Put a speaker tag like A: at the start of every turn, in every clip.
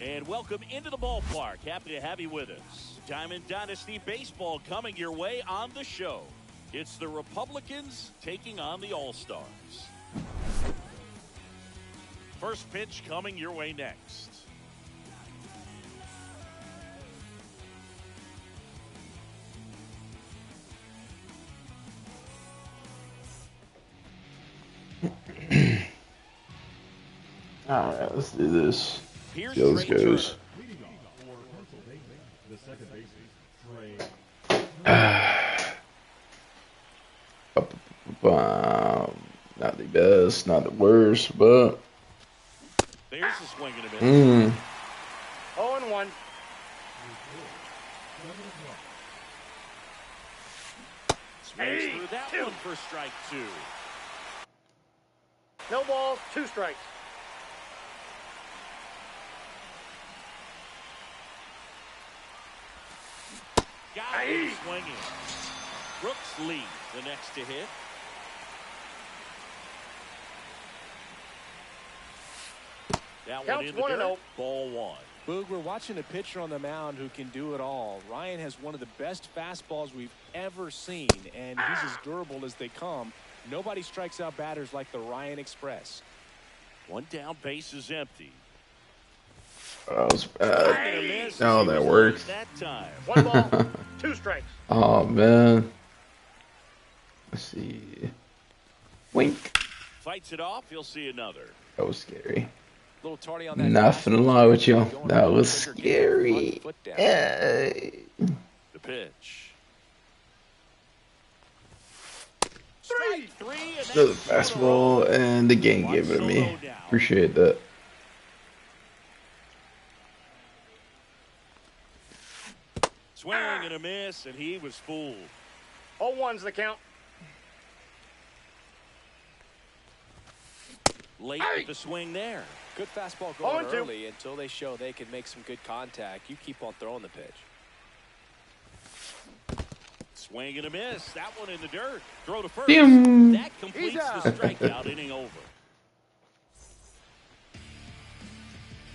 A: And welcome into the ballpark. Happy to have you with us. Diamond Dynasty Baseball coming your way on the show. It's the Republicans taking on the All-Stars. First pitch coming your way next.
B: All right, let's do this.
A: Here's
B: See how this goes. Not the best, not the worst, but
A: there's a swing and a miss.
C: 0-1.
A: Swings through that one for strike two.
C: No balls, 2 strikes.
A: Got him swinging. Brooks Lee, the next to hit. That one in the dirt. Ball 1.
D: Boog, we're watching a pitcher on the mound who can do it all. Ryan has one of the best fastballs we've ever seen, and he's as durable as they come. Nobody strikes out batters like the Ryan Express.
A: One down, base is empty.
B: that was bad. Oh, that worked.
A: That time.
C: 1 ball, 2 strikes.
B: Oh man. Let's see. Wink.
A: Fights it off. You'll see another.
B: That was scary.
D: Little tardy on that.
B: Nothing to lie with you. That was scary. Hey.
A: The pitch.
C: 3.
B: Another fastball, and the game gave it to me. Appreciate that.
A: Swing and a miss, and he was fooled.
C: 0-1's the count.
A: Late with the swing there.
D: Good fastball going early until they show they can make some good contact. You keep on throwing the pitch.
A: Swing and a miss. That one in the dirt. Throw to first.
B: Damn.
A: That completes the strikeout. Inning over.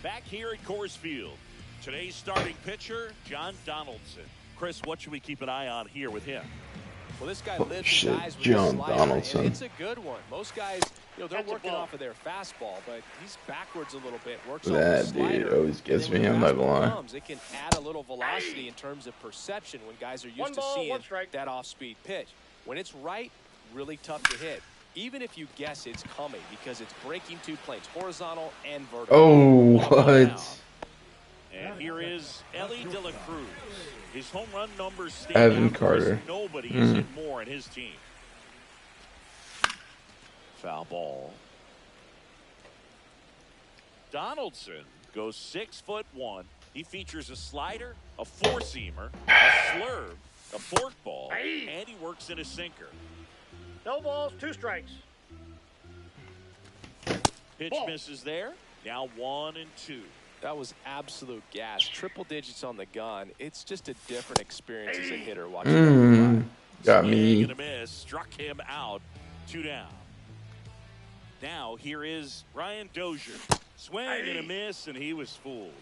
A: Back here at Coors Field. Today's starting pitcher, John Donaldson. Chris, what should we keep an eye on here with him?
D: Well, this guy lives
B: shit,
D: and dies with
B: John
D: his slider,
B: Donaldson.
D: and it's a good one. Most guys, they're working off of their fastball, but he's backwards a little bit. Works off the slider.
B: Dude always gets
D: And then
B: me.
D: when
B: I'm
D: the
B: not gonna lie.
D: fastball comes, it can add a little velocity in terms of perception when guys are used to seeing that off-speed pitch. When it's right, really tough to hit. Even if you guess it's coming because it's breaking 2 planes, horizontal and vertical.
B: Oh, what?
A: And here is Ellie De La Cruz. His home run numbers stand
B: Evan
A: out.
B: Carter.
A: Nobody has hit more in his team. Foul ball. Donaldson goes 6'1". He features a slider, a 4-seamer, a slurve, a forkball, and he works in a sinker.
C: No balls, 2 strikes.
A: Pitch misses there. Now 1 and 2.
D: That was absolute gas. Triple digits on the gun. It's just a different experience as a hitter watching that.
B: Got
A: Swing
B: me.
A: and a miss. Struck him out. 2 down. Now here is Ryan Dozier. Swing and a miss, and he was fooled.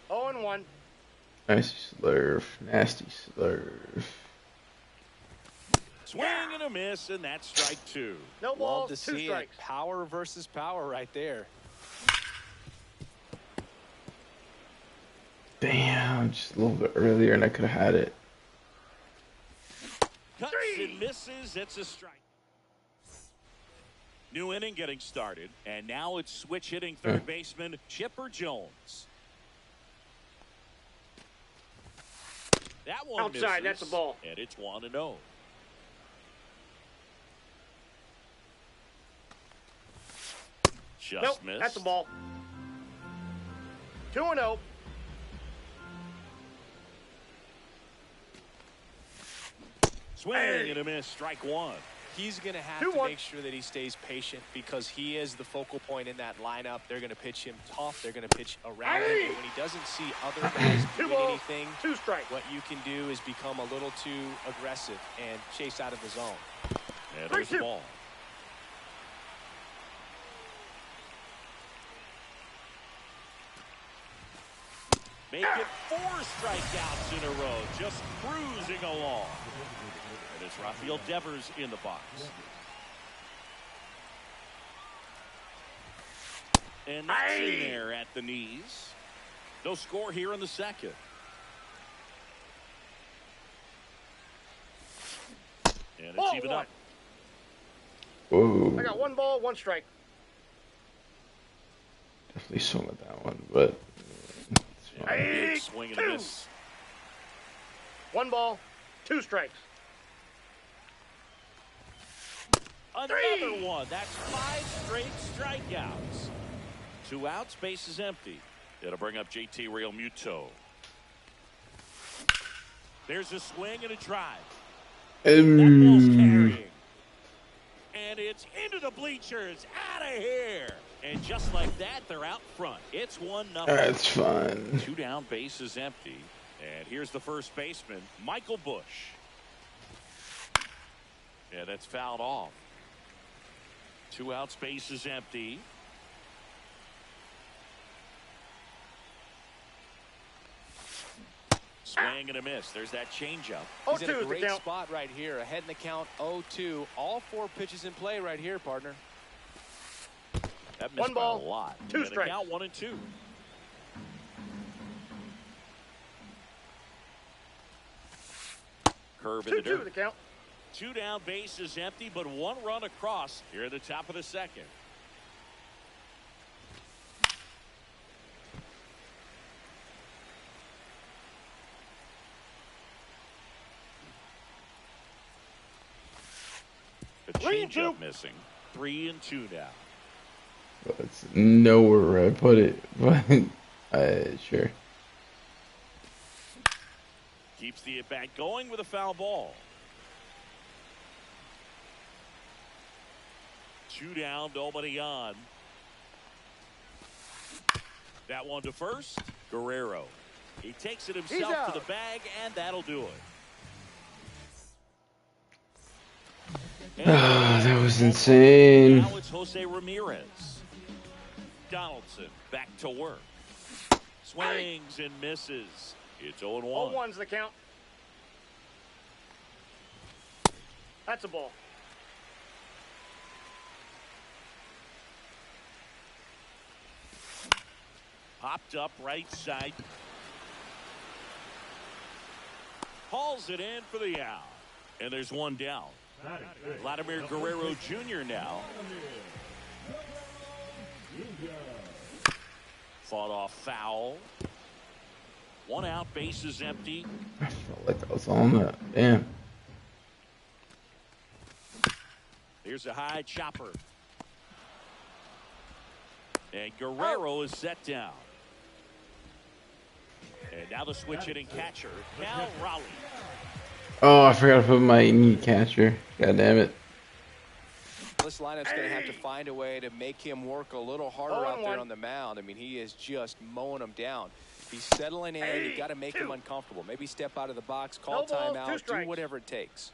C: 0-1.
B: Nasty slurve. Nasty slurve.
A: Swing and a miss, and that's strike 2.
C: No balls,
D: Love to
C: 2
D: see
C: strikes.
D: it. Power versus power right there.
B: Damn, just a little bit earlier and I could have had it.
A: Cuts and misses. It's a strike. New inning getting started, and now it's switch hitting third baseman Chipper Jones. That one
C: outside,
A: misses,
C: that's a ball.
A: and it's 1-0. Just missed.
C: That's a ball. 2-0.
A: Swing and a miss. Strike 1.
D: He's going to have to make sure that he stays patient because he is the focal point in that lineup. They're going to pitch him tough. They're going to pitch around him. And when he doesn't see other guys doing anything,
C: 2 strikes.
D: what you can do is become a little too aggressive and chase out of the zone.
A: And there's the ball. Make it 4 strikeouts in a row, just cruising along. And it's Rafael Devers in the box. And that's in there at the knees. No score here in the second. And it's even up.
B: Whoa.
C: I got 1 ball, 1 strike.
B: Definitely swung at that one, but
A: Big swing and a miss.
C: 1 ball, 2 strikes.
A: Another one. That's 5 straight strikeouts. 2 outs, base is empty. It'll bring up JT Realmuto. There's a swing and a drive. That ball's carrying. And it's into the bleachers. Out of here. And just like that, they're out front. It's 1-0.
B: that's fun.
A: 2 down, base is empty. And here's the first baseman, Michael Bush. Yeah, that's fouled off. 2 outs, base is empty. Swing and a miss. There's that changeup.
D: He's in a great spot right here. Ahead in the count, 0-2. All 4 pitches in play right here, partner.
A: That missed
C: 1 ball,
A: by a lot.
C: 2 strikes.
A: Count 1-2. Curve in the dirt.
C: The count.
A: 2 down, base is empty, but 1 run across here at the top of the second. The changeup missing. 3-2 now.
B: Well, it's nowhere where I put it, but sure.
A: Keeps the at-bat going with a foul ball. 2 down, nobody on. That one to first. Guerrero. He takes it himself to the bag, and that'll do it.
B: That was insane.
A: Now it's Jose Ramirez. Donaldson back to work. Swings and misses. It's 0-1.
C: 0-1's the count. That's a ball.
A: Popped up right side. Hauls it in for the out. And there's 1 down. Vladimir Guerrero Jr. now. Fought off foul. 1 out, base is empty.
B: I felt like I was on that. Damn.
A: Here's a high chopper. And Guerrero is set down. And now the switch hitting catcher, Cal Raleigh.
B: Oh, I forgot to put my knee catcher. God damn it.
D: This lineup's going to have to find a way to make him work a little harder out there on the mound. I mean, he is just mowing them down. He's settling in. You got to make him uncomfortable. Maybe step out of the box, call timeout, do whatever it takes.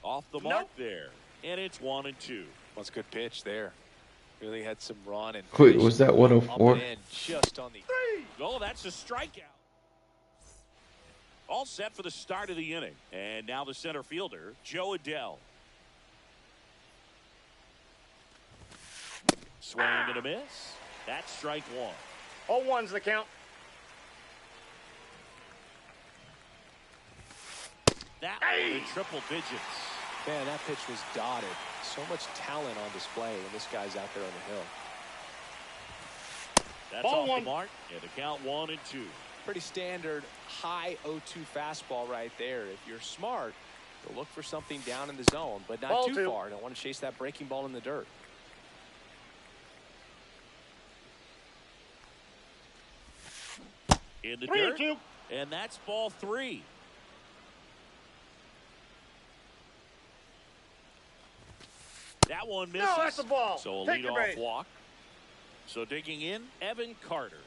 A: Off the mark there. And it's 1-2.
D: Well, it's a good pitch there. Really had some run. And
B: Wait, was that 104?
D: Just on the...
A: Oh, that's a strikeout. All set for the start of the inning. And now the center fielder, Joe Adell. Swing and a miss. That's strike 1.
C: 0-1's the count.
A: That one in triple digits.
D: Man, that pitch was dotted. So much talent on display when this guy's out there on the hill.
A: That's off the mark. And the count 1-2.
D: Pretty standard high 0-2 fastball right there. If you're smart, you'll look for something down in the zone, but not too far. Don't want to chase that breaking ball in the dirt.
A: In the dirt. And that's ball 3. That one misses.
C: No, that's the ball.
A: So a leadoff walk. So digging in, Evan Carter.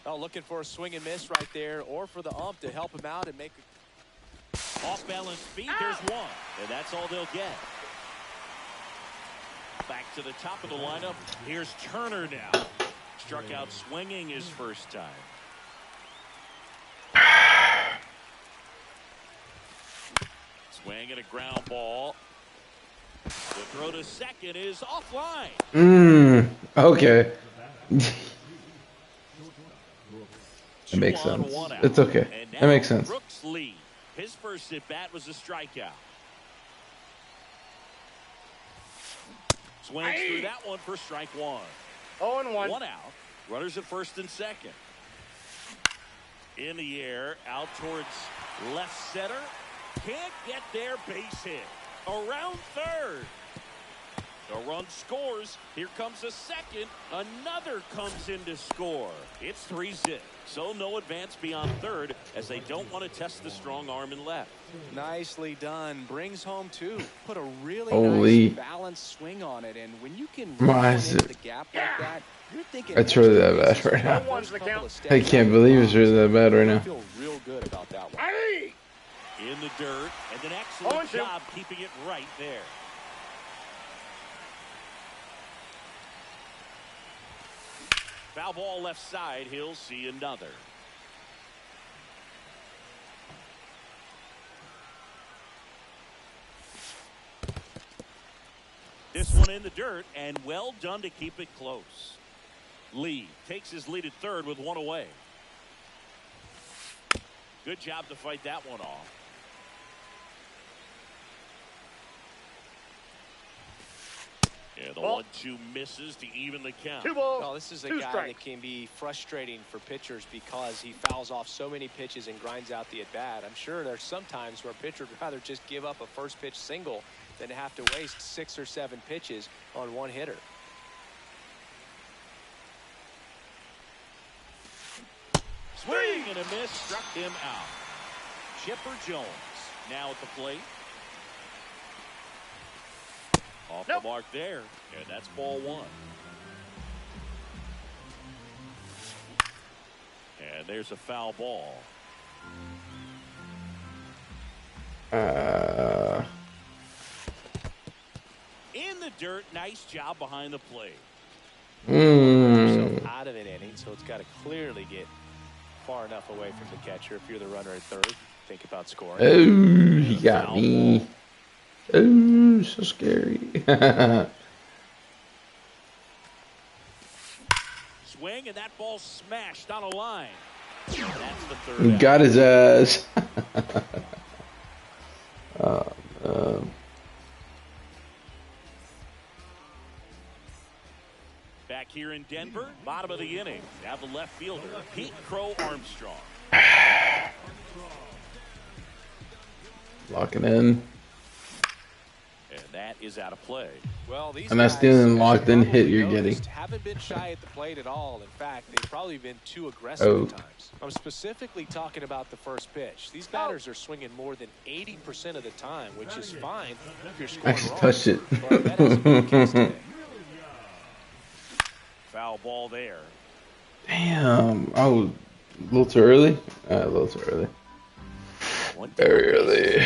D: Oh, looking for a swing and miss right there, or for the ump to help him out and make a...
A: Off-balance speed, there's 1. And that's all they'll get. Back to the top of the lineup. Here's Turner now. Struck out swinging his first time. Swing and a ground ball. The throw to second is offline.
B: Okay. It makes sense. It's okay. It makes sense.
A: Brooks lead. His first at bat was a strikeout. Swings through that one for strike one.
C: 0-1.
A: One out. Runners at first and second. In the air, out towards left center. Can't get there, base hit. Around third. The run scores. Here comes a second. Another comes in to score. It's 3-zip. So no advance beyond third as they don't want to test the strong arm in left.
D: Nicely done. Brings home two. Put a really nice balanced swing on it. And when you can run into the gap like that, you're thinking
B: it's really that bad right now. I can't believe it's really that bad right now.
D: I feel real good about that one.
A: In the dirt, and an excellent job keeping it right there. Foul ball left side. He'll see another. This one in the dirt, and well done to keep it close. Lee takes his lead at third with one away. Good job to fight that one off. Yeah, the 1-2 misses to even the count.
D: Well, this is a guy that can be frustrating for pitchers because he fouls off so many pitches and grinds out the at-bat. I'm sure there's some times where a pitcher would rather just give up a first pitch single than have to waste 6 or 7 pitches on one hitter.
A: Swing and a miss, struck him out. Chipper Jones now at the plate. Off the mark there, and that's ball one. And there's a foul ball. In the dirt, nice job behind the plate.
D: Out of an inning, so it's got to clearly get far enough away from the catcher. If you're the runner at third, think about scoring.
B: Oh, he got me. Oh, so scary.
A: Swing, and that ball smashed on a line. That's the third.
B: Got his ass.
A: Back here in Denver, bottom of the inning. Now the left fielder, Pete Crow Armstrong.
B: Locking in.
A: And that is out of play.
D: Well, these
B: and that's the only locked in hit you're getting.
D: Haven't been shy at the plate at all. In fact, they've probably been too aggressive at times. I'm specifically talking about the first pitch. These batters are swinging more than 80% of the time, which is fine if you're scoring wrong.
B: Touched it.
D: But that hasn't been the case today.
A: Foul ball there.
B: Damn. Oh, a little too early? A little too early. Very early.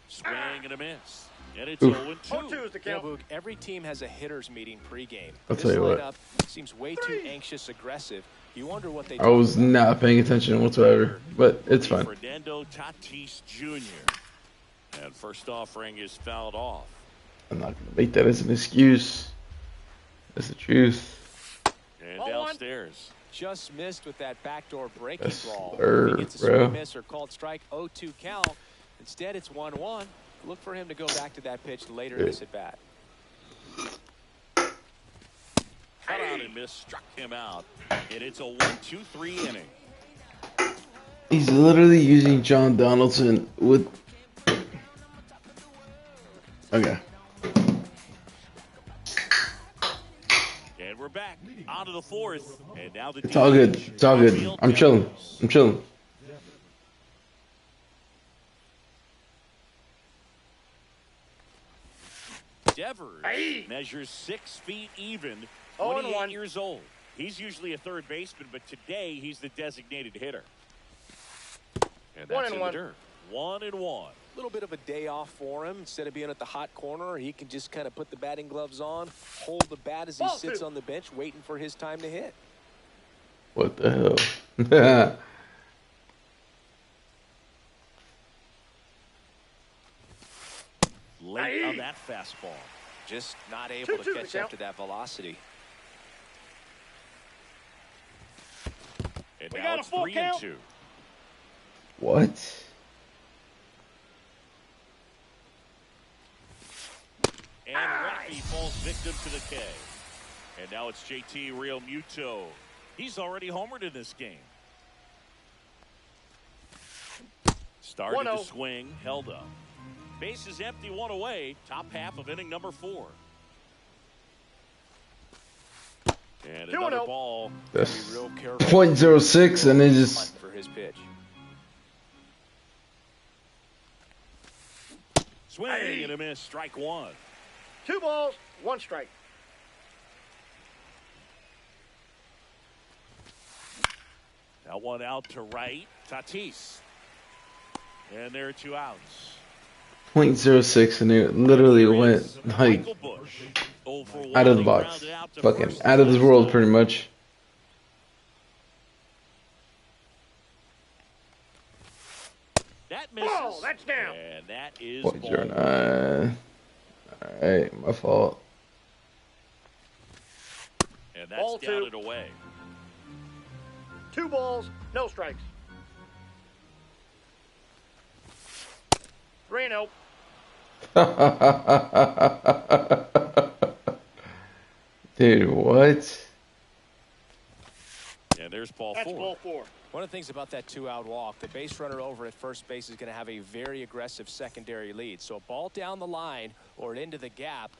A: Swing and a miss. And it's 0-2.
C: 0-2 is the count.
D: Boog, every team has a hitters meeting pregame.
B: I'll tell you what.
D: This lineup seems way too anxious, aggressive. You wonder what they
B: I was not paying attention whatsoever, but it's fine.
A: Fernando Tatis Jr. And first offering is fouled off.
B: I'm not going to make that as an excuse. That's the truth.
A: And downstairs.
D: Just missed with that backdoor breaking ball.
B: He
D: gets a swing miss or called strike, 0-2 count. Instead, it's 1-1. Look for him to go back to that pitch later in this at bat.
A: Cut out and miss, struck him out. And it's a 1-2-3 inning.
B: He's literally using John Donaldson with. Okay.
A: And we're back onto the fourth. And now the
B: It's all good. It's all good. I'm chilling. I'm chilling.
A: Devers measures 6 feet even, 28 years old. He's usually a third baseman, but today he's the designated hitter. And that's in the dirt. 1-1.
D: A little bit of a day off for him. Instead of being at the hot corner, he can just kind of put the batting gloves on, hold the bat as he sits on the bench, waiting for his time to hit.
B: What the hell?
A: Late on that fastball.
D: Just not able to catch up to that velocity.
A: And now it's 3-2.
B: What?
A: And Rocky falls victim to the K. And now it's JT Realmuto. He's already homered in this game. Started to swing, held up. Base is empty, one away. Top half of inning number 4. And another ball.
B: That's .06, and they just
D: for his pitch.
A: Swing and a miss. Strike 1.
C: 2 balls, 1 strike.
A: That one out to right. Tatis. And there are 2 outs.
B: .06, and it literally went like out of the box, fucking out of this world, pretty much.
A: That misses.
C: Oh, that's down.
A: And that is
B: .09. All right, my fault.
A: And that's ball down and away.
C: 2 balls, no strikes. 3-0.
B: Dude, what?
A: And there's ball 4.
C: That's ball 4.
D: One of the things about that 2-out walk, the base runner over at first base is going to have a very aggressive secondary lead. So a ball down the line or into the gap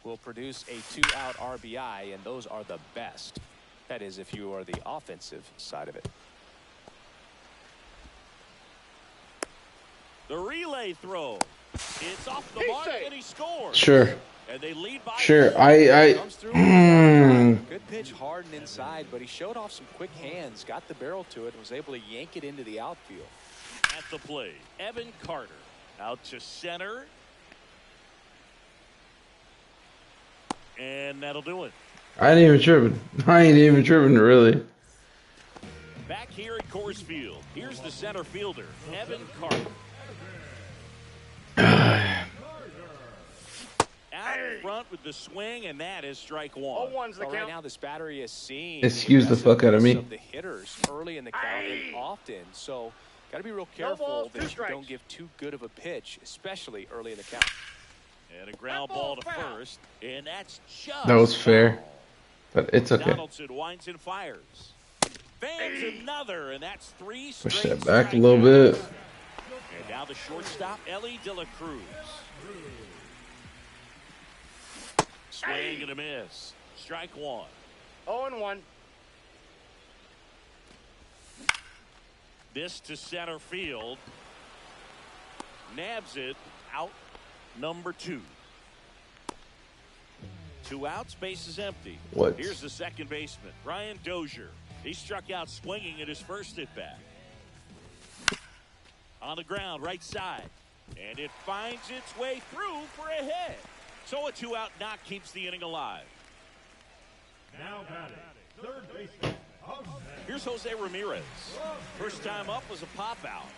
D: will produce a 2-out RBI, and those are the best. That is, if you are the offensive side of it.
A: The relay throw. It's off the mark, and he scores.
B: Sure.
A: And they lead by
B: sure.
D: Good pitch, hard and inside, but he showed off some quick hands, got the barrel to it, and was able to yank it into the outfield.
A: At the plate, Evan Carter out to center. And that'll do it.
B: I ain't even tripping, really.
A: Back here at Coors Field, here's the center fielder, Evan Carter. Out in front with the swing, and that is strike 1.
D: Right now, this battery is seeing.
B: Excuse the fuck out of me.
D: The hitters early in the count and often, so got to be real careful that you don't give too good of a pitch, especially early in the count.
A: And a ground ball to first, and that's just.
B: That was fair, but it's okay.
A: Donaldson winds and fires. Fans another, and that's 3 straight.
B: Push that back a little bit.
A: And now the shortstop, Ellie De La Cruz. Swing and a miss. Strike 1.
C: 0-1.
A: This to center field. Nabs it. Out number 2. 2 outs. Base is empty.
B: What?
A: Here's the second baseman, Ryan Dozier. He struck out swinging at his first at bat. On the ground, right side. And it finds its way through for a hit. So a 2-out knock keeps the inning alive.
E: Now batting, third baseman.
A: Here's Jose Ramirez. First time up was a pop out.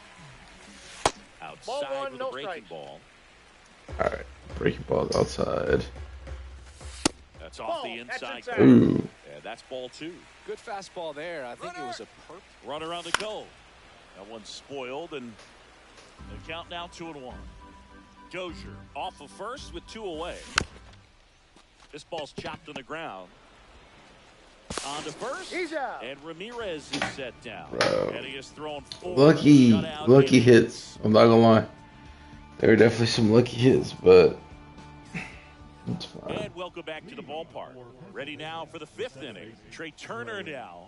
A: Outside
C: Ball 1,
A: with
C: no
A: a breaking
C: strikes.
A: ball.
B: All right, breaking balls outside.
A: That's off the inside.
B: Ooh.
A: Yeah, that's ball 2.
D: Good fastball there. I think it was a perfect
A: Runner on the go. That one's spoiled, and the count now 2-1. Dozier off of first with 2 away. This ball's chopped on the ground. On to first.
C: He's out.
A: And Ramirez is set down.
B: Bro.
A: And he has thrown 4
B: Lucky
A: shutout
B: hits. I'm not gonna lie. There were definitely some lucky hits, but it's fine.
A: And welcome back to the ballpark. Ready now for the 5th inning. Trey Turner now.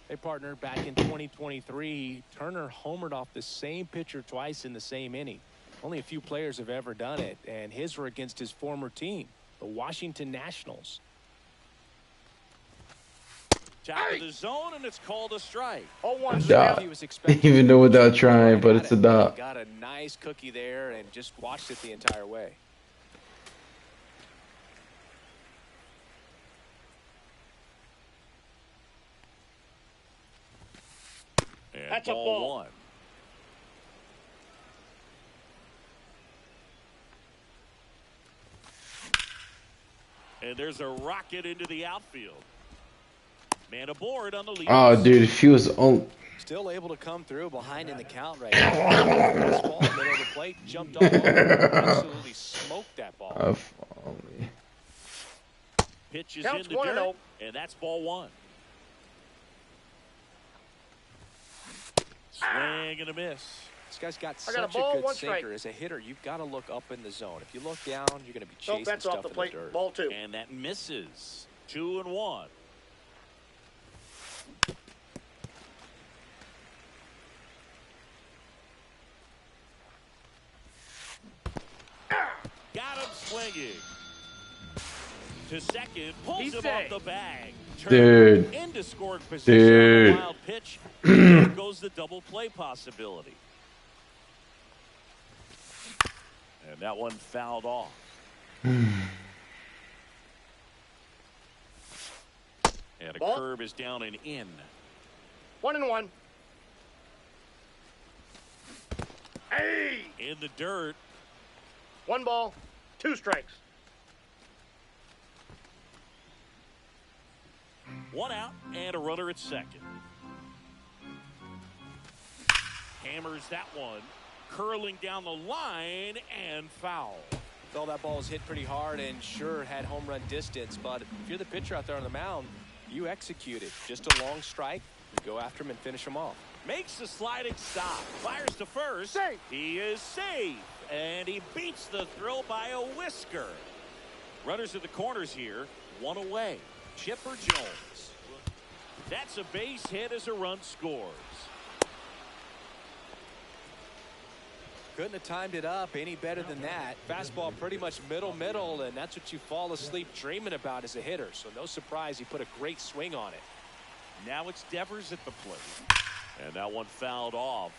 D: Hey, partner, back in 2023, Turner homered off the same pitcher twice in the same inning. Only a few players have ever done it, and his were against his former team, the Washington Nationals.
A: Top of the zone, and it's called a strike.
C: 0-1.
B: Dot. Even though without trying, but it's a dot.
D: Got a nice cookie there and just watched it the entire way.
A: And
C: that's a ball.
A: 1. And there's a rocket into the outfield. Man aboard on the lead.
B: Oh, dude, if he was on.
D: Still able to come through behind in the count right now. Baseball, middle of the plate, jumped all over. Absolutely smoked that ball.
A: Pitch is in the dirt, and that's ball 1. Swing and a miss.
D: This guy's got such a good sinker. As a hitter, you've got to look up in the zone. If you look down, you're going to be chasing
C: that's
D: stuff
C: off the
D: in
C: plate.
D: the dirt.
C: Ball 2.
A: And that misses. 2-1. Got him swinging. To second, pulls him off the bag.
B: Dude.
A: Into scoring position on a wild pitch. There goes the double play possibility. And that one fouled off. And a curve is down and in.
C: 1-1. Hey!
A: In the dirt.
C: 1 ball, 2 strikes.
A: 1 out and a runner at second. Hammers that one. Curling down the line and foul.
D: Well, that ball was hit pretty hard and sure had home run distance, but if you're the pitcher out there on the mound, you execute it. Just a long strike, you go after him and finish him off.
A: Makes the sliding stop. Fires to first.
C: Safe.
A: He is safe. And he beats the throw by a whisker. Runners at the corners here. 1 away. Chipper Jones. That's a base hit as a run scores.
D: Couldn't have timed it up any better than that. Fastball pretty much middle, and that's what you fall asleep dreaming about as a hitter. So no surprise he put a great swing on it.
A: Now it's Devers at the plate. And that one fouled off.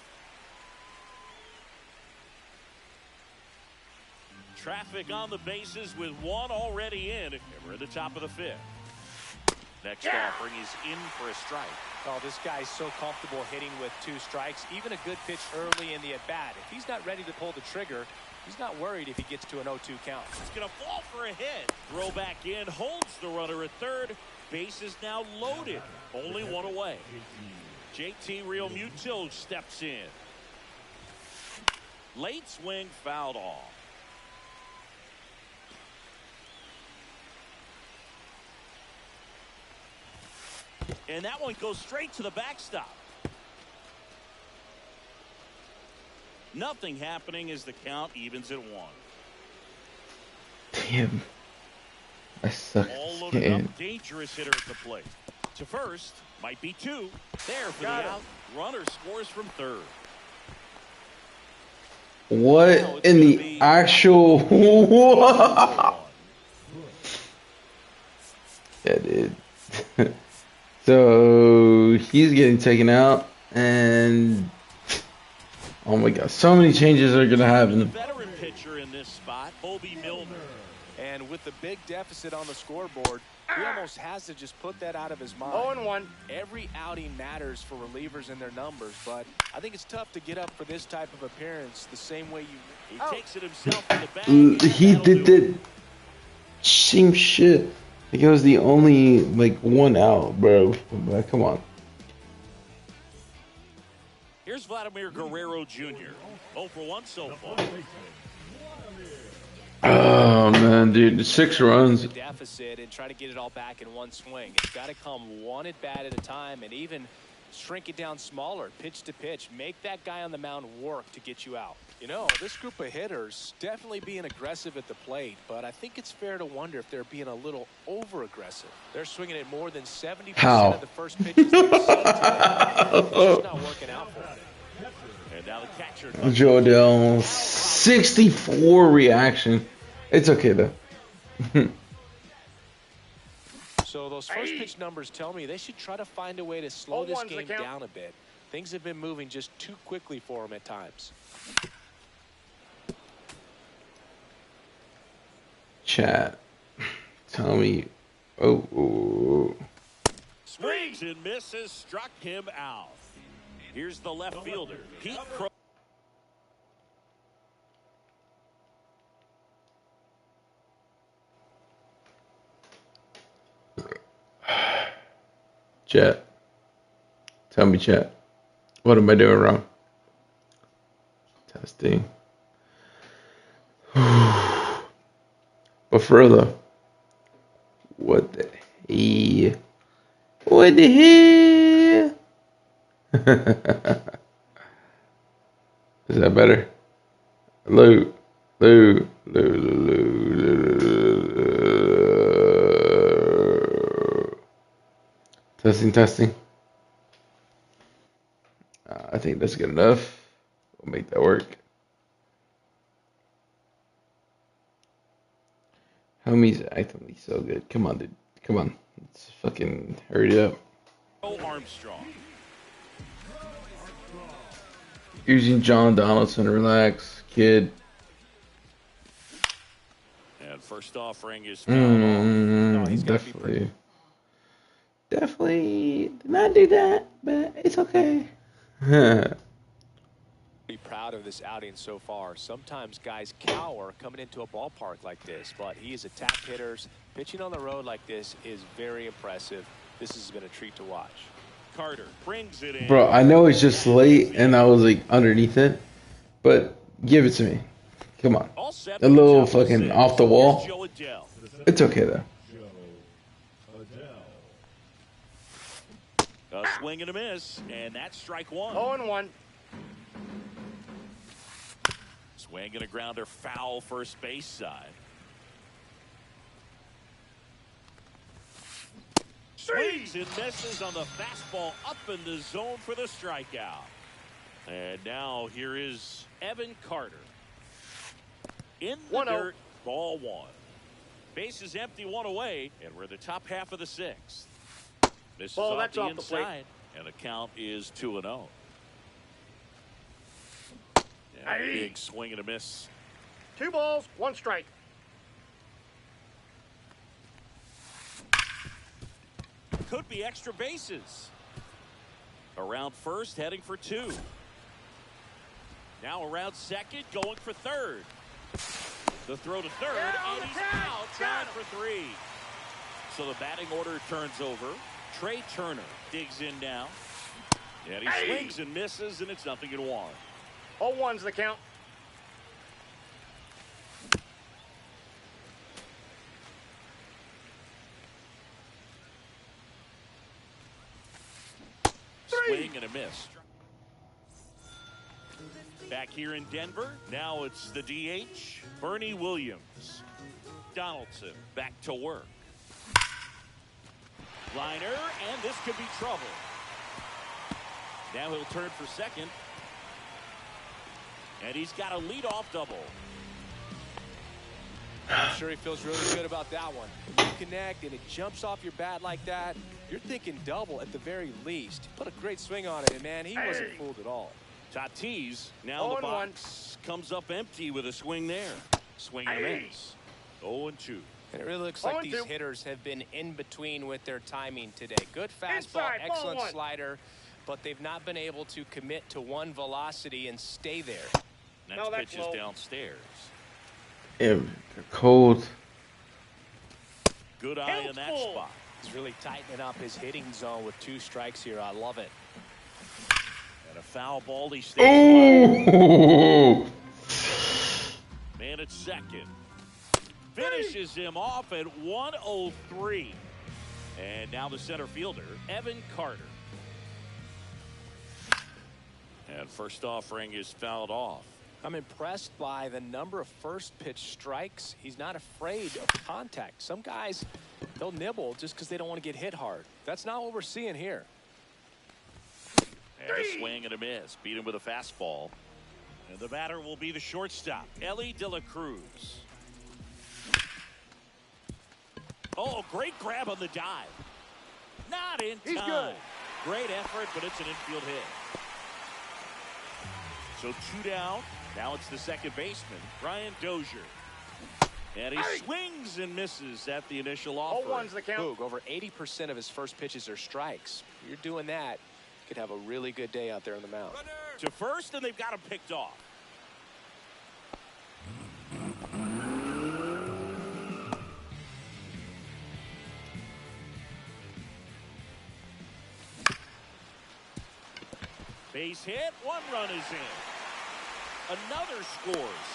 A: Traffic on the bases with 1 already in. And we're at the top of the 5th. Next offering is in for a strike.
D: Oh, this guy's so comfortable hitting with 2 strikes. Even a good pitch early in the at-bat. If he's not ready to pull the trigger, he's not worried if he gets to an 0-2 count.
A: He's going to fall for a hit. Throw back in, holds the runner at third. Base is now loaded. Only 1 away. JT Realmuto steps in. Late swing fouled off. And that one goes straight to the backstop. Nothing happening as the count evens at 1.
B: Damn. I suck.
A: All loaded up, dangerous hitter at the plate. To first, might be 2. There for the out. Runner scores from third.
B: What in the actual? Yeah, dude. So he's getting taken out, and oh my God, so many changes are gonna happen.
A: The veteran pitcher in this spot, Obi Milner.
D: And with the big deficit on the scoreboard, he almost has to just put that out of his mind.
C: 0-1.
D: Every outing matters for relievers and their numbers, but I think it's tough to get up for this type of appearance the same way you.
A: He takes it himself in the bag.
B: He did the same shit. Like it was the only like 1 out, bro. Like, come on.
A: Here's Vladimir Guerrero Jr. 0 for 1 so far.
B: Oh man, dude, 6 runs.
D: Deficit and try to get it all back in 1 swing. It's got to come 1 at bat at a time, and even shrink it down smaller, pitch to pitch. Make that guy on the mound work to get you out. You know, this group of hitters definitely being aggressive at the plate, but I think it's fair to wonder if they're being a little over-aggressive. They're swinging at more than 70% of the first pitches they've seen today. It's just not working out for them.
A: And now the catcher.
B: Jodell, 64 reaction. It's okay though.
D: So those first pitch numbers tell me they should try to find a way to slow this game down a bit. Things have been moving just too quickly for them at times.
B: Chat, tell me. Oh.
A: Swings and misses, struck him out. Here's the left fielder, Pete Crow.
B: Chat, tell me, chat. What am I doing wrong? Testing. But for real though, what the hell? What the hell? Is that better? Lou. Testing. I think that's good enough. We'll make that work. Homie's acting so good. Come on, dude. Come on. Let's fucking hurry up.
A: Armstrong.
B: Using John Donaldson. Relax, kid.
A: And first offering is
B: Definitely did not do that, but it's okay.
D: Pretty proud of this outing so far. Sometimes guys cower coming into a ballpark like this, but he is attack hitters. Pitching on the road like this is very impressive. This has been a treat to watch.
A: Carter brings it in.
B: Bro, I know it's just late and I was like underneath it, but give it to me. Come on. A little fucking off the wall. It's okay though.
A: A swing and a miss, and that's strike one.
C: 0-1.
A: Swing and a grounder, foul first base side. Swings and misses on the fastball up in the zone for the strikeout. And now here is Evan Carter. In the dirt, ball one. Base is empty, one away, and we're the top half of the sixth. This is off the inside, and the count is 2-0. And a big swing and a miss.
C: 2 balls, 1 strike.
A: Could be extra bases. Around first, heading for 2. Now around second, going for third. The throw to third, and he's out, trying for 3. So the batting order turns over. Trey Turner digs in now. And he swings and misses, and it's 0-1.
C: 0-1's the count.
A: Swing and a miss. Back here in Denver, now it's the DH, Bernie Williams. Donaldson back to work. Liner, and this could be trouble. Now he'll turn for second. And he's got a leadoff double.
D: I'm sure he feels really good about that one. When you connect and it jumps off your bat like that, you're thinking double at the very least. He put a great swing on it, and man, he wasn't fooled at all.
A: Tatis, now the box comes up empty with a swing there. Swing and a miss. 0-2.
D: And it really looks like these hitters have been in between with their timing today. Good fastball, excellent slider, but they've not been able to commit to one velocity and stay there.
A: Next pitch is downstairs.
B: Yeah, cold.
A: Good eye in that spot.
D: He's really tightening up his hitting zone with 2 strikes here. I love it.
A: And a foul ball. He stays. Man at second. Finishes him off at 103. And now the center fielder, Evan Carter. And first offering is fouled off.
D: I'm impressed by the number of first pitch strikes. He's not afraid of contact. Some guys, they'll nibble just because they don't want to get hit hard. That's not what we're seeing here.
A: And a swing and a miss. Beat him with a fastball. And the batter will be the shortstop, Ellie De La Cruz. Oh, great grab on the dive. Not in time.
C: He's good.
A: Great effort, but it's an infield hit. So 2 down. Now it's the second baseman, Brian Dozier. And he swings and misses at the initial offer.
C: 0-1's the count.
D: Boog, over 80% of his first pitches are strikes. You're doing that, you could have a really good day out there on the mound.
A: To first, and they've got him picked off. Base hit, 1 run is in. Another scores.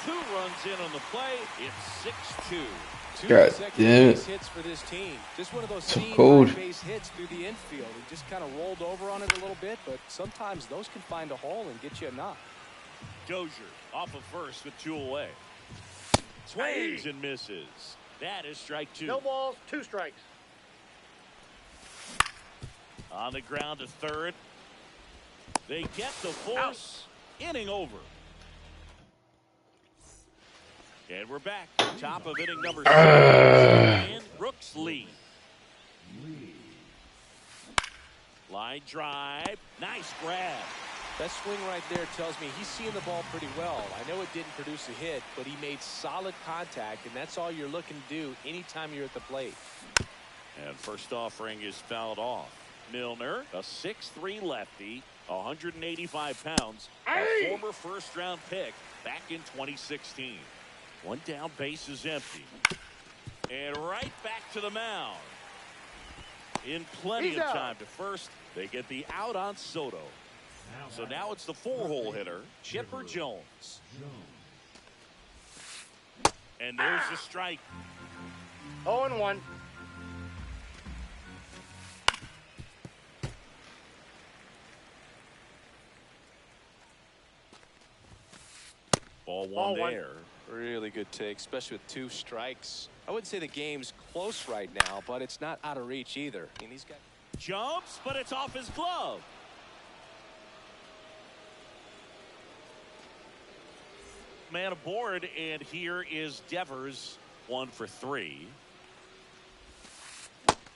A: 2 runs in on the play. It's 6-2.
D: Two
B: God
D: consecutive
B: damn it.
D: base hits for this team. Just one of those
B: So
D: seam
B: cold.
D: base hits through the infield. He just kind of rolled over on it a little bit, but sometimes those can find a hole and get you a knock.
A: Dozier off of first with 2 away. Swings and misses. That is strike 2.
C: No balls, 2 strikes.
A: On the ground to third. They get the force. Inning over. And we're back. Top of inning number 6. And Brooks lead. Line drive. Nice grab.
D: That swing right there tells me he's seeing the ball pretty well. I know it didn't produce a hit, but he made solid contact, and that's all you're looking to do anytime you're at the plate.
A: And first offering is fouled off. Milner, a 6'3 lefty, 185 pounds, a former first-round pick back in 2016. 1 down, base is empty. And right back to the mound. In plenty of time to first, they get the out on Soto. So now it's the 4-hole hitter, Chipper Jones. And there's the strike.
C: 0-1.
A: Ball one there.
D: Really good take, especially with 2 strikes. I wouldn't say the game's close right now, but it's not out of reach either. I mean, he's got
A: Jumps, but it's off his glove. Man aboard, and here is Devers, 1 for 3.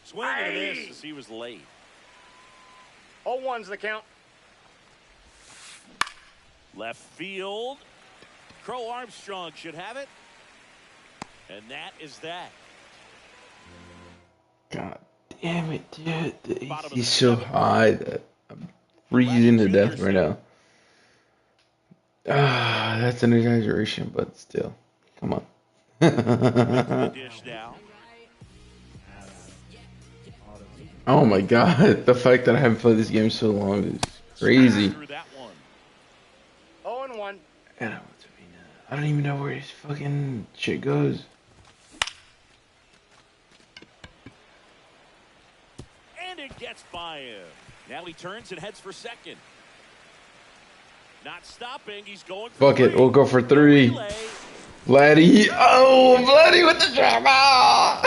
A: Swing and a miss as he was late.
C: 0-1's the count.
A: Left field. Crow Armstrong should have it. And that is that.
B: God damn it, dude. He's so high that I'm freezing to death right now. Ah, that's an exaggeration, but still. Come on.
A: The dish now.
B: Oh my god, the fact that I haven't played this game so long is crazy.
A: Through that one.
C: 0-1.
B: I don't even know where his fucking shit goes.
A: And it gets by him. Now he turns and heads for second. Not stopping. He's going for
B: Fuck it, we'll go for 3. Vladdy. Oh, Vladdy with the drama.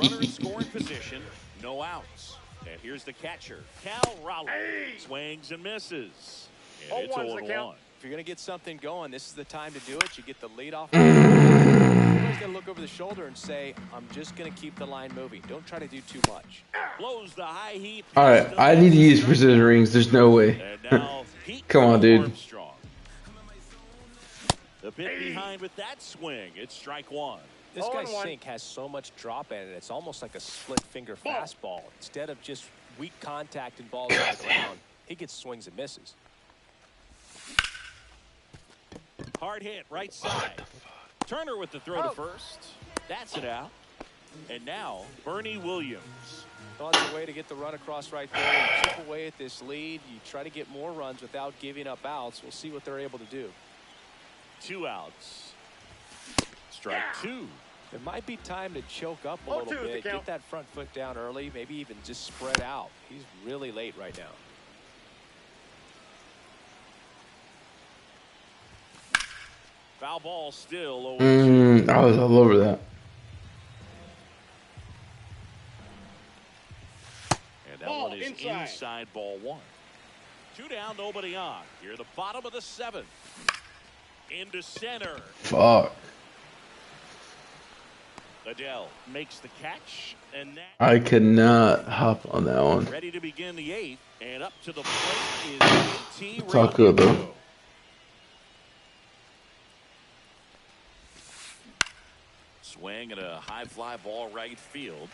A: Runner in scoring position. No outs. And here's the catcher, Cal Raleigh. Swings and misses. And it's 0-1.
D: If you're going to get something going, this is the time to do it. You get the lead off. Somebody's got to look over the shoulder and say, I'm just going to keep the line moving. Don't try to do too much.
A: Blows the high heat.
B: Alright, I need to use precision rings. There's no way.
A: And now
B: Come on, dude.
A: Armstrong. The bit behind with that swing. It's strike 1.
D: This guy's sink has so much drop in it. It's almost like a split finger fastball. Instead of just weak contact and balls on the ground, he gets swings and misses.
A: Hard hit, right side. Turner with the throw to first. That's it out. And now, Bernie Williams.
D: Well, it's a way to get the run across right there. You chip away at this lead. You try to get more runs without giving up outs. We'll see what they're able to do.
A: 2 outs. Strike 2.
D: It might be time to choke up a little bit. Get that front foot down early. Maybe even just spread out. He's really late right now.
A: Foul ball still over.
B: I was all over that.
A: And that one is inside ball 1. 2 down, nobody on. Here the bottom of the 7th. Into center.
B: Fuck.
A: Adele makes the catch, and that
B: I could not hop on that one.
A: Ready to begin the 8th, and up to the plate is T.
B: It's all good though.
A: Swing and a high fly ball right field.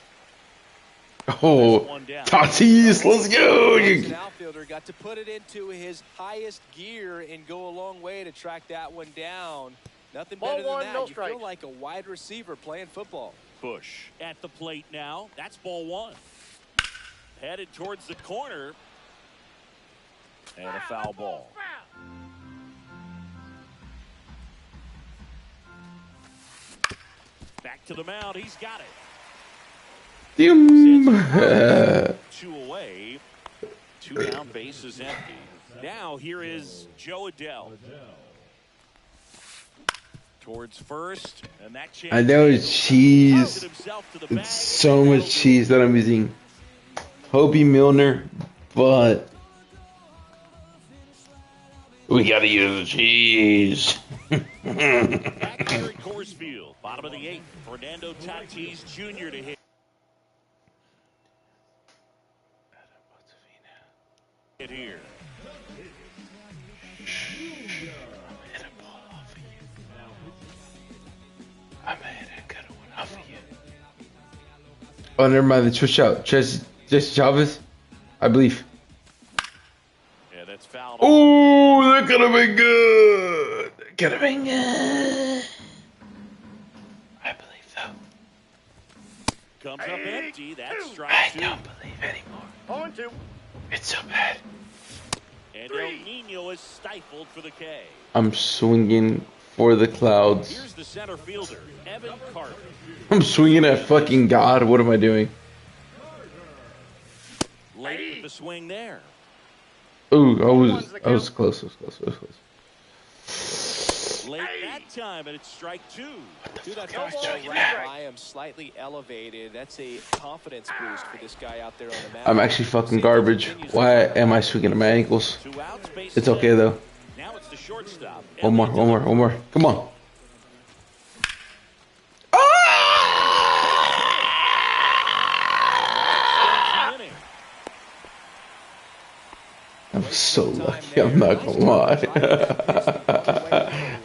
B: Oh, Tatis, let's go!
D: An outfielder got to put it into his highest gear and go a long way to track that one down. Nothing better than that. You feel like a wide receiver playing football.
A: Bush at the plate now. That's ball 1. Headed towards the corner. And a foul ball. Back to the mound. He's got it. 2 away. 2 down, bases empty. Now here is Joe Adele. Towards first, and that
B: I know it's cheese. It's so much cheese that I'm using. Hobie Milner, but we gotta use the cheese.
A: Back here at Coors Field, bottom of the 8th. Fernando Tatis Jr. to hit here.
B: I'm gonna hit a good one off of you. Oh, never mind. They switched out. Jesse Chavez, I believe.
A: Yeah, that's fouled.
B: Oh, that could have been good. That could have been good. I believe so.
A: Comes up empty. That's strike 2.
B: I don't believe anymore.
C: 0-2.
B: It's so bad.
A: And El Nino is stifled for the K.
B: I'm swinging for the clouds.
A: Here's the center fielder, Evan Carter.
B: I'm swinging at fucking God. What am I doing?
A: Late with the swing there.
B: Ooh, I was close.
A: Late that time, and it's strike 2.
D: Dude, that fastball right by him, slightly elevated. That's a confidence boost for this guy out there on the mound.
B: I'm actually fucking garbage. Why am I swinging at my ankles? It's okay though.
A: Now it's the shortstop.
B: One more. Come on. I'm so lucky. I'm not gonna lie.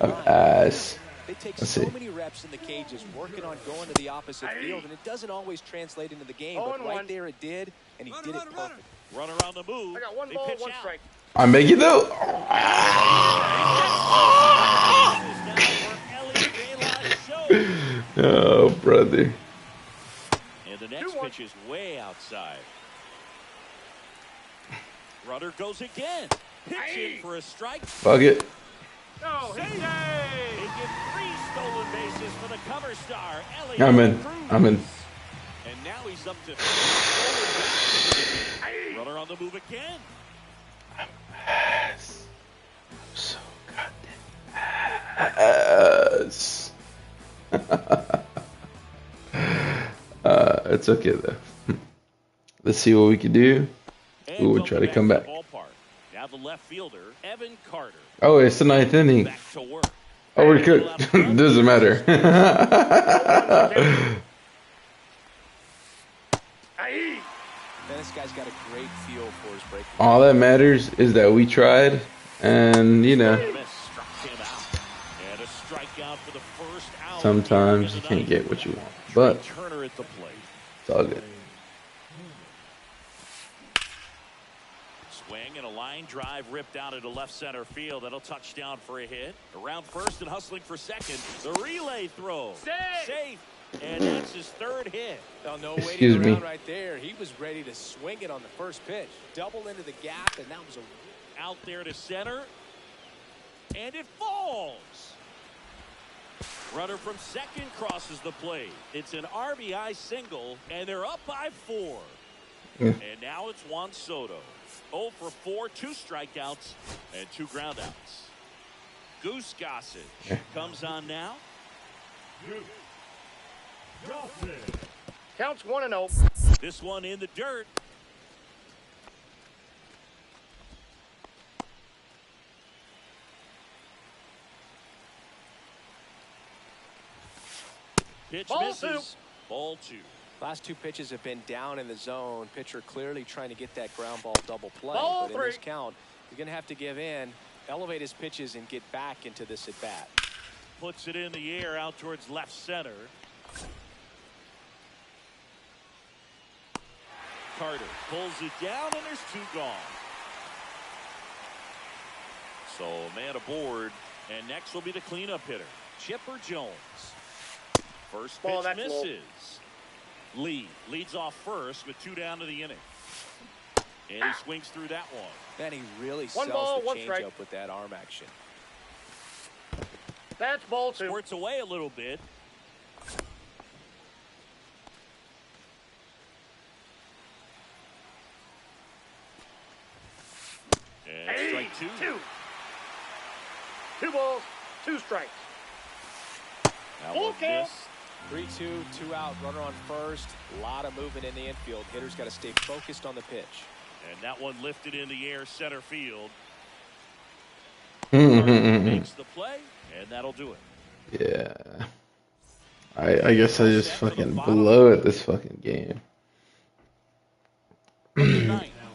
B: I'm ass.
D: They take
B: Let's
D: so
B: see.
D: many reps in the cages, working on going to the opposite field, and it doesn't always translate into the game. But right there it did, and he did it perfect.
A: Runner on the move.
C: I got 1 ball, 1 strike.
B: I make it though. Oh, brother.
A: And the next pitch is way outside. Runner goes again. Pitching for a strike.
B: Fuck it.
C: No,
A: They get 3 stolen bases for the cover star.
B: I'm in.
A: And now he's up to 3 stolen bases. Runner on the move again.
B: I'm ass. I'm so goddamn ass. It's okay though. Let's see what we can do. We will try to come back.
A: Now the left fielder, Evan Carter.
B: Oh, it's the 9th inning.
A: Back to work.
B: Oh, we're good. Doesn't matter.
D: This guy's got a great feel for his break.
B: All that matters is that we tried, and you know, sometimes you can't get what you want, but it's all good.
A: Swing and a line drive ripped out into left center field. That'll touch down for a hit. Around first and hustling for second. The relay throw. Safe. And that's his 3rd hit.
D: Oh, no
B: Excuse
D: waiting
B: me.
D: around right there. He was ready to swing it on the first pitch. Double into the gap, and that was a...
A: Out there to center. And it falls. Runner from second crosses the plate. It's an RBI single, and they're up by 4.
B: Yeah.
A: And now it's Juan Soto. 0 for 4, 2 strikeouts, and 2 groundouts. Goose Gossage comes on now.
C: Counts 1-0.
A: This one in the dirt. Pitch
C: Ball
A: misses. Ball 2.
D: Last 2 pitches have been down in the zone. Pitcher clearly trying to get that ground ball double play.
C: Ball
D: but
C: 3.
D: in this count, he's going to have to give in, elevate his pitches, and get back into this at bat.
A: Puts it in the air out towards left center. Carter pulls it down, and there's 2 gone. So man aboard, and next will be the cleanup hitter, Chipper Jones. First pitch misses. Lee leads off first with 2 down to the inning. And he swings through that one.
D: Then he really sells the changeup with that arm action.
C: That's ball 2.
A: Squirts away a little bit. And strike 2.
C: 2 balls, 2 strikes.
A: Full count.
D: 3-2, 2 out, runner on first. A lot of movement in the infield. Hitter's got to stay focused on the pitch.
A: And that one lifted in the air center field.
B: Makes
A: the play, and that'll do it.
B: Yeah. I guess I just fucking blow at this fucking game.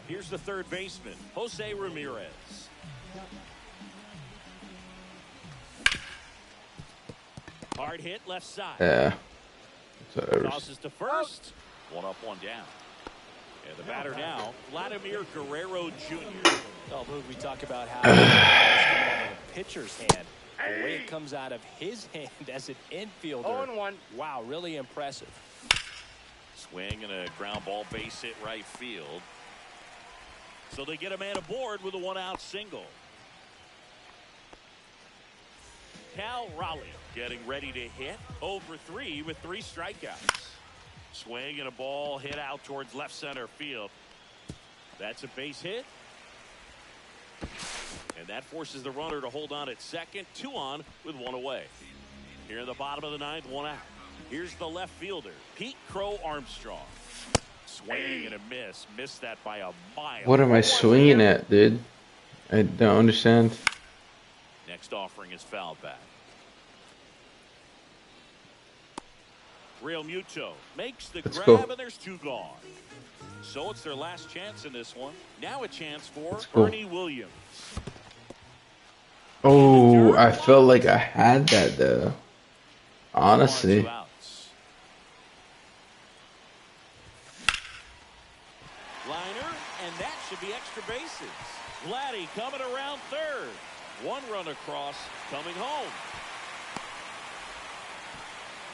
A: Here's the third baseman, Jose Ramirez. Hard hit left side.
B: Yeah.
A: Tosses to first. 1 up, 1 down. And the batter now, Vladimir Guerrero Jr.
D: Oh, Luke, we talk about how the pitcher's hand, the way it comes out of his hand as an infielder.
C: 0-1.
D: Wow, really impressive.
A: Swing and a ground ball base hit right field. So they get a man aboard with a 1-out single. Cal Raleigh getting ready to hit. 0 for 3 with 3 strikeouts. Swing and a ball hit out towards left center field. That's a base hit. And that forces the runner to hold on at second. 2 on with 1 away. Here in the bottom of the 9th, 1 out. Here's the left fielder, Pete Crow Armstrong. Swing and a miss. Missed that by a mile.
B: What am I swinging at, dude? I don't understand.
A: Next offering is foul back. Real Muto makes the grab, and there's 2 gone. So it's their last chance in this one. Now a chance for Ernie Williams.
B: Oh, I felt like I had that though. Honestly.
A: Liner, and that should be extra bases. Vladdy coming around third. 1 run across, coming home.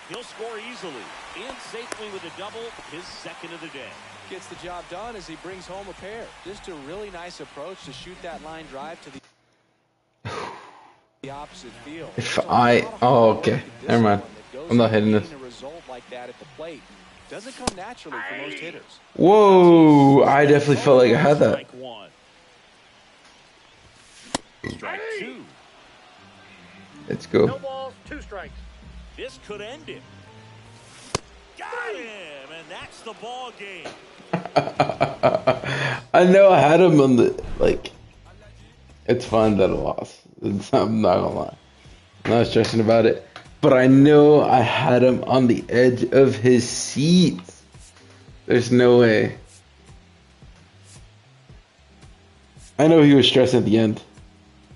A: He'll score easily and safely with a double, his 2nd of the day.
D: Gets the job done as he brings home a pair. Just a really nice approach to shoot that line drive to the opposite field.
B: Okay, never mind. I'm not hitting this.
D: A result like that at the plate doesn't come naturally for most hitters.
B: Whoa, I definitely felt like I had that.
A: Strike 1. Strike 2.
B: Let's go.
C: No balls, 2 strikes.
A: This could end it. Got him, and that's the ball game.
B: I know I had him on the, like, it's fine that I lost. I'm not gonna lie. I'm not stressing about it. But I know I had him on the edge of his seat. There's no way. I know he was stressed at the end.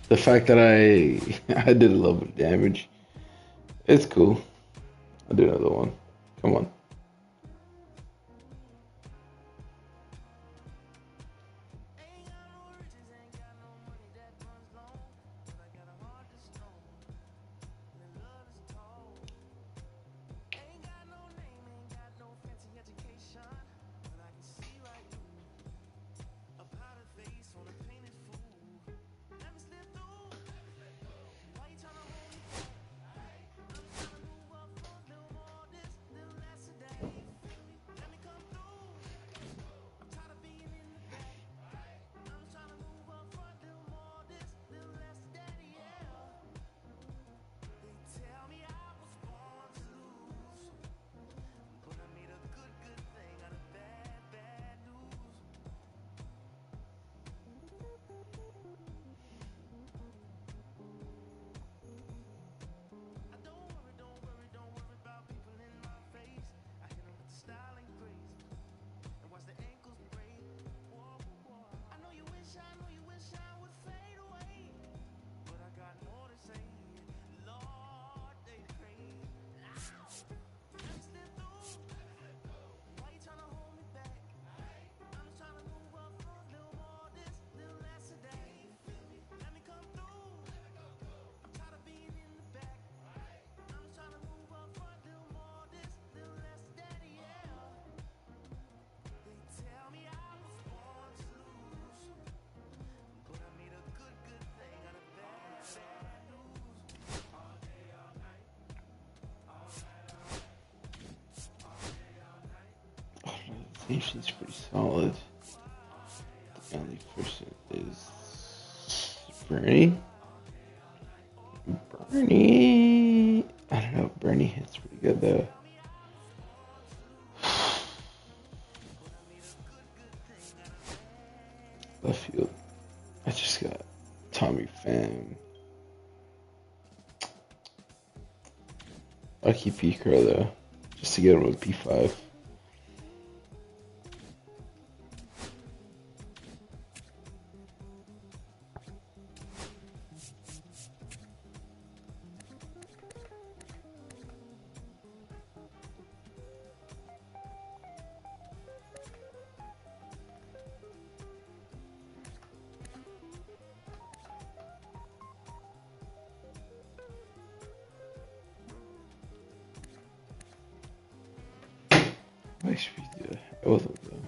B: The fact that I did a little bit of damage. It's cool. I'll do another one. Come on. She's pretty solid. The only person is Bernie. Bernie. I don't know. Bernie hits pretty good though. Left field. I just got Tommy Pham. I keep P Curl though, just to get him a P5. Why should we do both of them?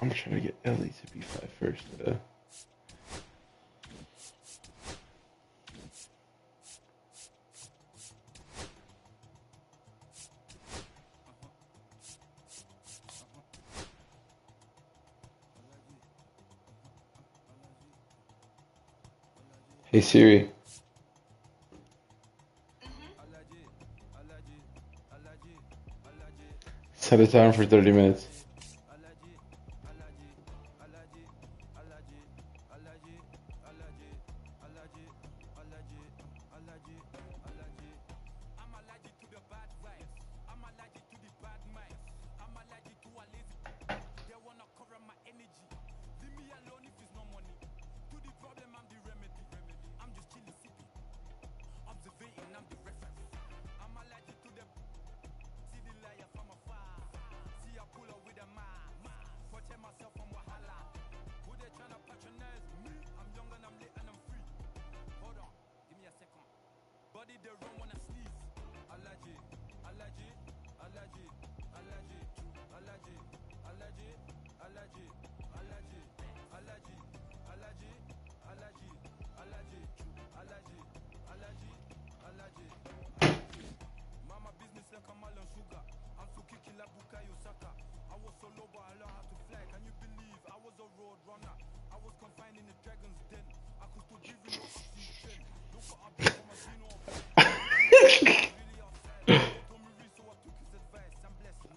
B: I'm trying to get Ellie to B5 first though. Hey Siri. Set a timer for 30 minutes.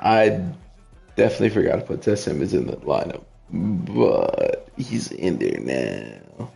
B: I definitely forgot to put Tess Simmons in the lineup, but he's in there now.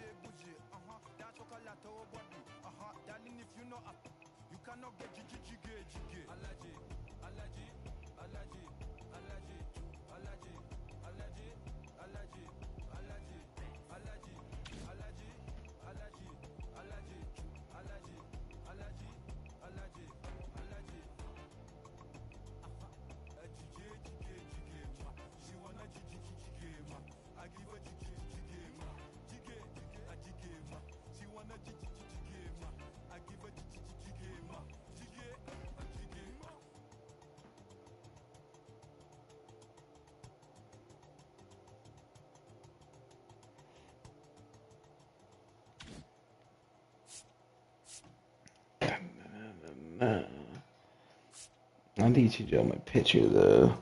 B: I need to do my pitcher though.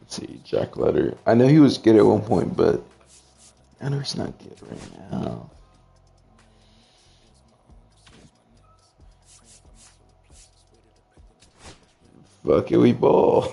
B: Let's see, Jack Letter. I know he was good at one point, but I know he's not good right now. Fuck it, we ball.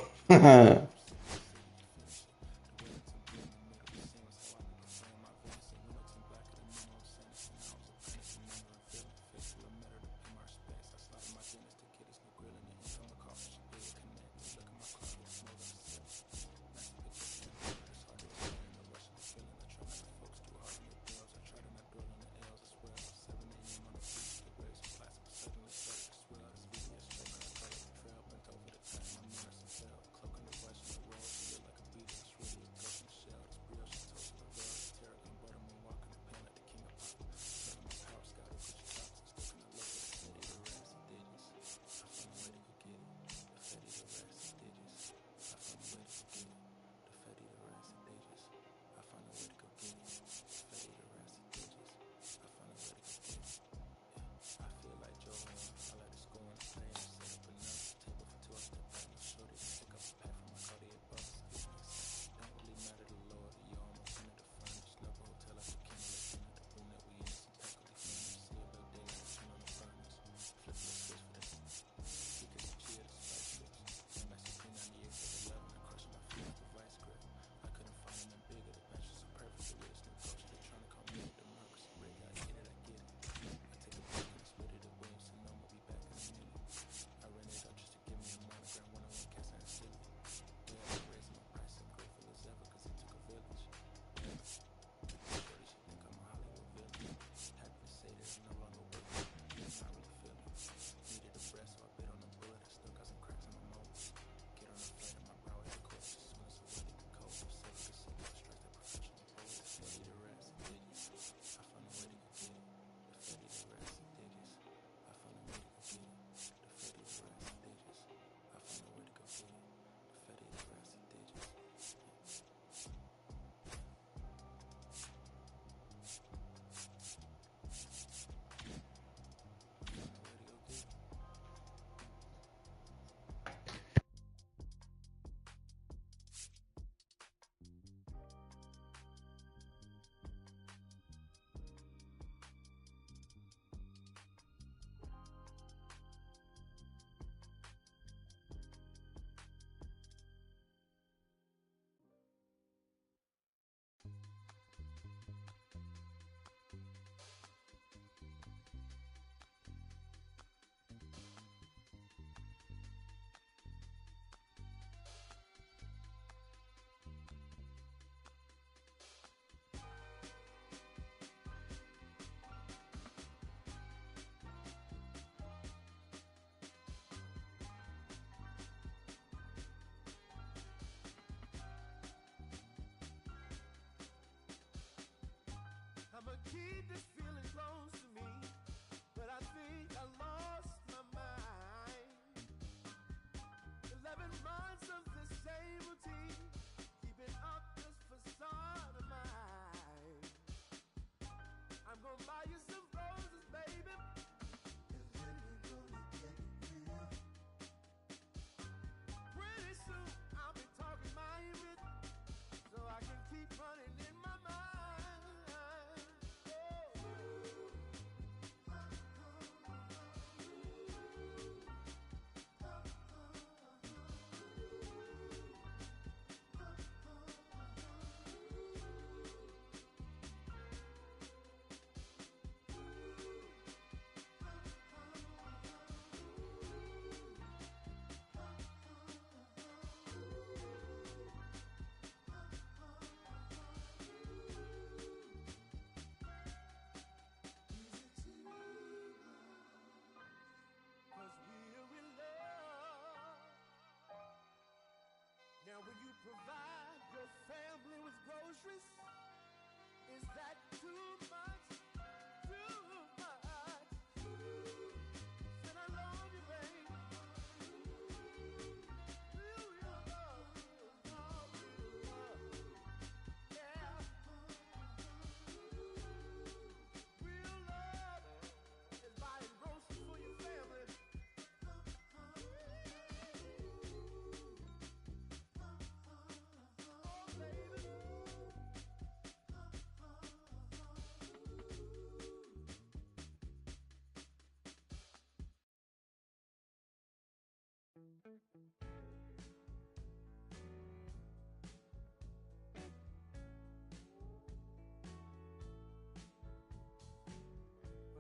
F: When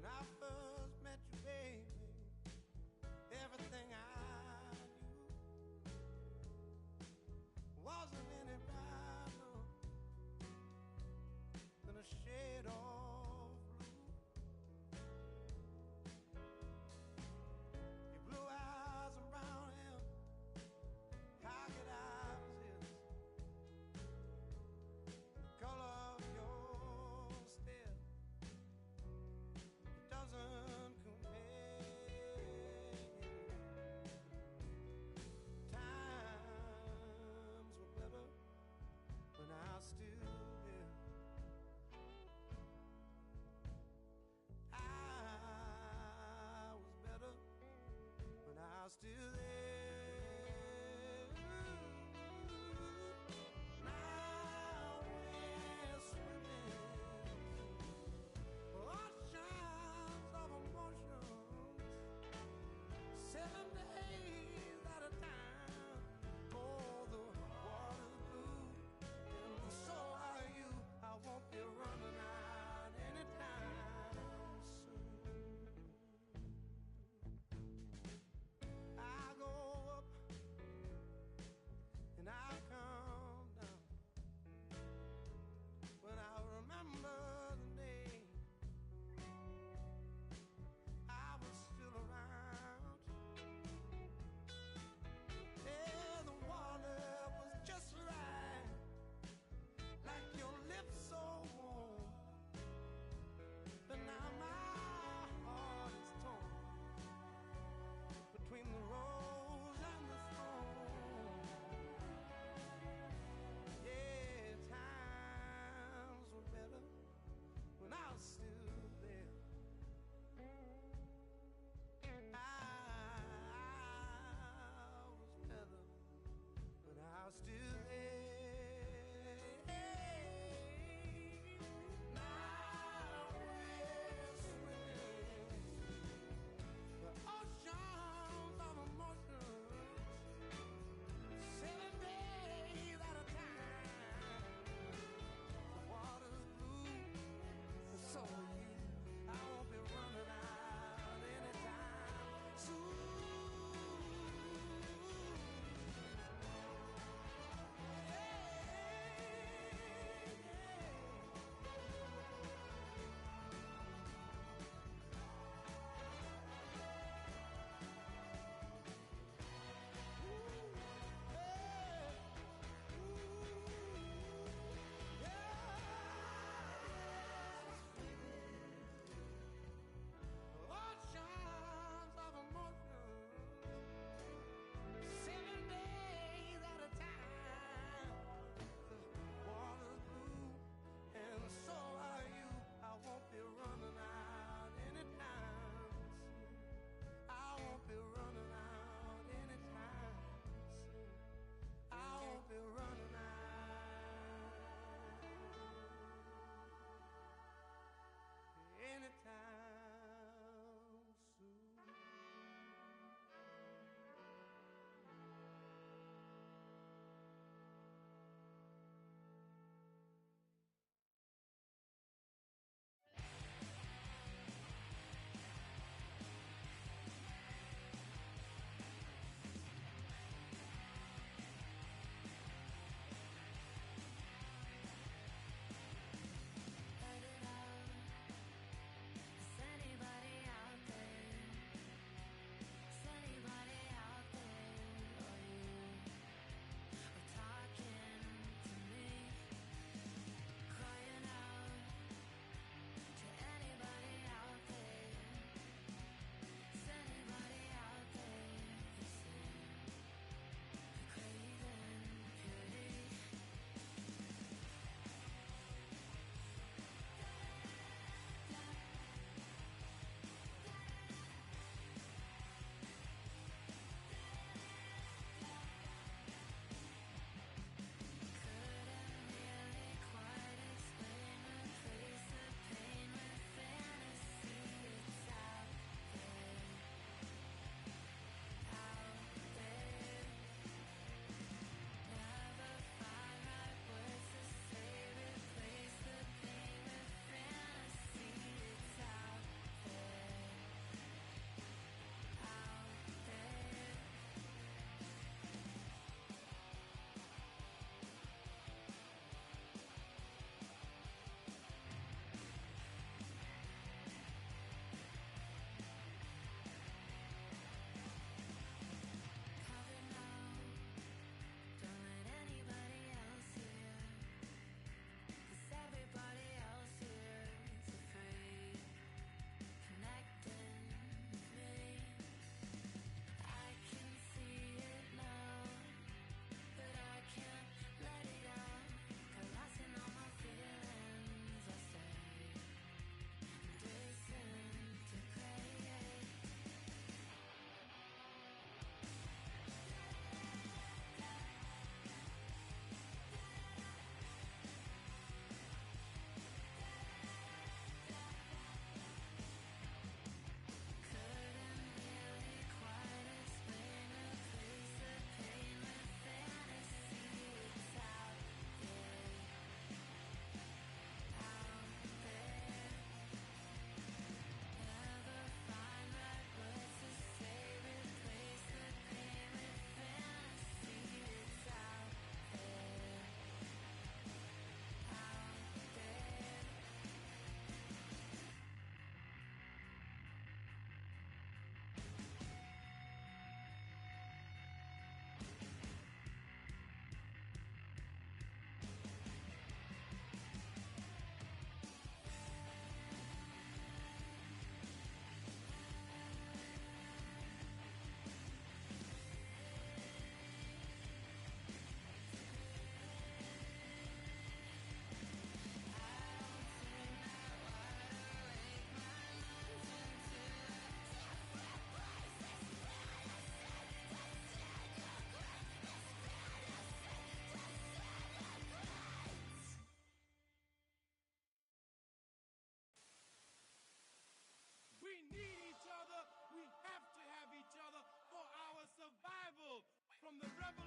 F: I first met you, baby, everything I knew wasn't any brighter than a shade of blue. Your blue eyes and brown hair, how could I resist the color of your stare? It doesn't compare. Times were better when I was still there. I was better when I was still there. Now we're swimming oceans of emotions, 7 days at a time. Oh, the water's blue, and so are you. I won't be running out anytime soon. I go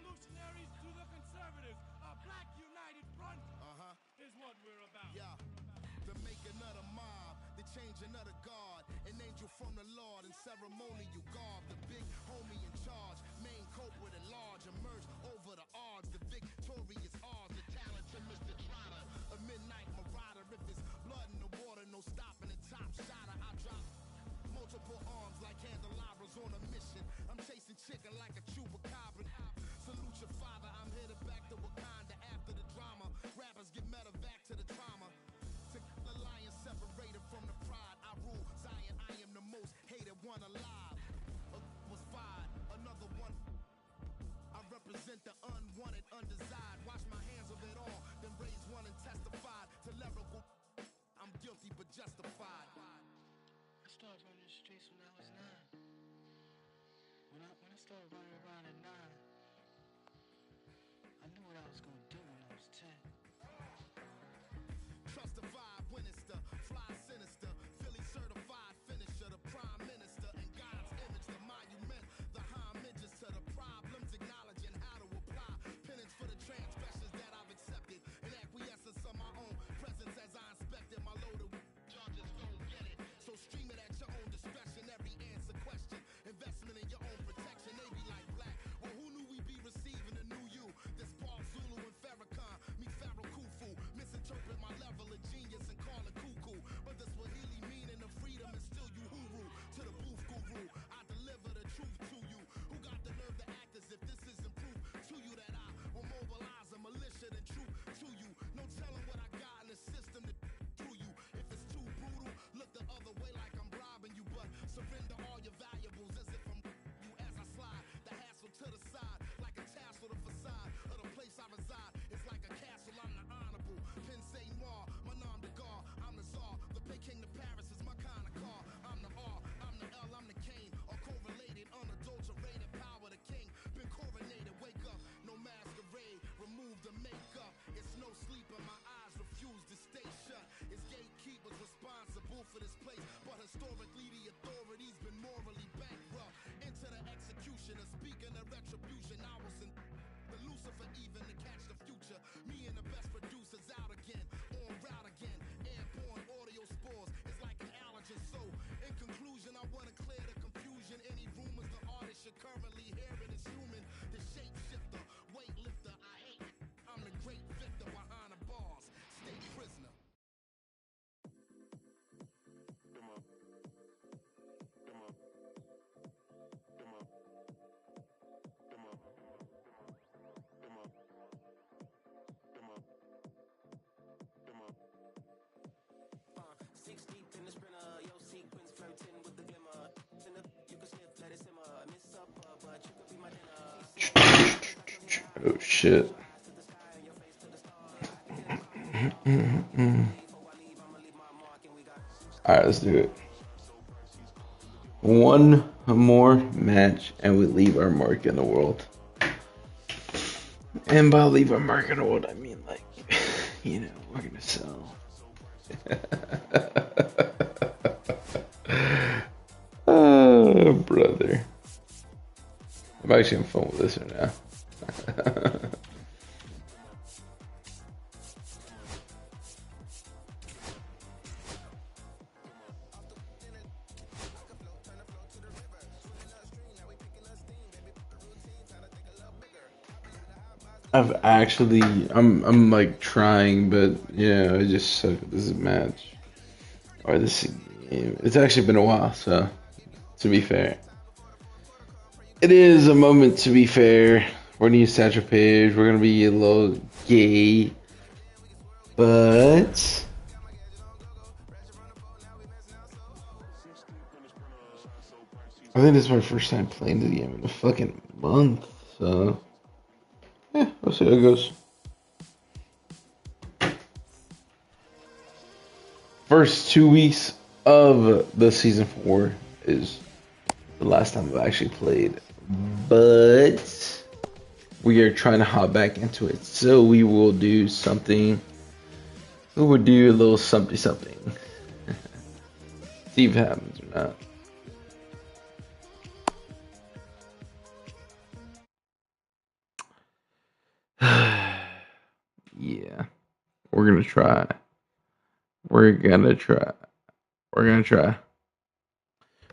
F: revolutionaries to the conservatives. A black united front is what we're about.
G: Yeah. The making of the mob, the changing of the guard, an angel from the Lord in ceremonial garb, the big homie in charge, main culprit at large, emerge over the odds, the victorious odds, the talented Mr. Trotter, a midnight marauder, if it's blood in the water, no stopping the top shotter, I drop multiple arms like candelabras on a mission, I'm chasing chicken like a chupacabra, salute your father, I'm headed back to Wakanda after the drama, rappers get medevac to the trauma. The lion separated from the pride. I rule Zion. I am the most hated one alive. Was fired. Another one. I represent the unwanted, undesired. Wash my hands of it all. Then raise one and testified to lyrical. I'm guilty but justified.
H: I started running the streets when I was 9. When I started running around at 9, I knew what I was gonna do when I was 10.
G: Trust the vibe, Winnister, fly sinister, Philly certified finisher, the prime minister, in God's image, the monument, the homages to the problems, acknowledging how to apply penance for the transgressions that I've accepted, and acquiescence of my own presence as I inspected my loaded charges, don't get it, so stream it at your own discretion, every answer question, investment in your own protection, they be like black, well who knew we'd be receiving a new you, this Paul Zulu and Farrakhan, meet Pharaoh Khufu, misinterpret my level of genius and call it cuckoo. But the Swahili meaning of freedom is still Uhuru. To the booth guru, I deliver the truth to you. Who got the nerve to act as if this isn't proof to you that I will mobilize a militia and troop to you. No telling what I got in the system to you. If it's too brutal, look the other way like I'm robbing you. But surrender all your valuables as if I'm you as I slide. The hassle to the side like a tassel, the facade of the place I reside. It's like a castle, I'm the honorable. Pin say noir, my nom de gar, I'm the czar. The Peking to Paris is my kind of car. I'm the R, I'm the L, I'm the Kane. All correlated, unadulterated power, the king. Been coronated, wake up, no masquerade. Remove the makeup. It's no sleep and my eyes refuse to stay shut. It's gatekeepers responsible for this place. But historically the authorities been morally bankrupt. Into the executioner, speaking of retribution, I was in the Lucifer even to catch the future. Me and the best producers out again, on route again. Airborne audio spores, it's like an allergen. So, in conclusion, I want to clear the confusion. Any rumors the artist you're currently hearing is human. The shapeshifter, weightlifter, I hate it. I'm the great victor behind the bars. State prisoner.
B: Oh shit. Alright, let's do it. One more match and we leave our mark in the world. And by leave our mark in the world, I mean like, you know, we're gonna sell. Oh, brother. I'm actually having fun with this right now. I'm like trying, but yeah, I just suck at this match. Or this game. It's actually been a while, so to be fair. It is a moment to be fair. We're gonna use Satchel Paige, we're gonna be a little gay. But I think this is my first time playing the game in a fucking month, so yeah, we'll see how it goes. First 2 weeks of the season 4 is the last time I've actually played, but we are trying to hop back into it, so we will do something. We will do a little something. See if it happens or not. We're gonna try. We're gonna try. We're gonna try.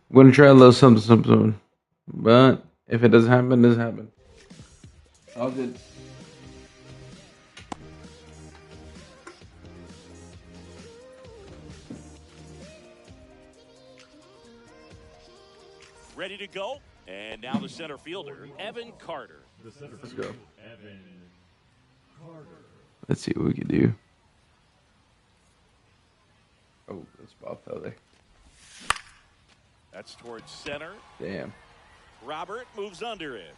B: We're gonna try a little something. But if it doesn't happen, it doesn't happen. All good.
A: Ready to go. And now the center fielder, Evan Carter.
B: Let's go. Let's see what we can do. Oh, this ball fell there.
A: That's towards center.
B: Damn.
A: Robert moves under it.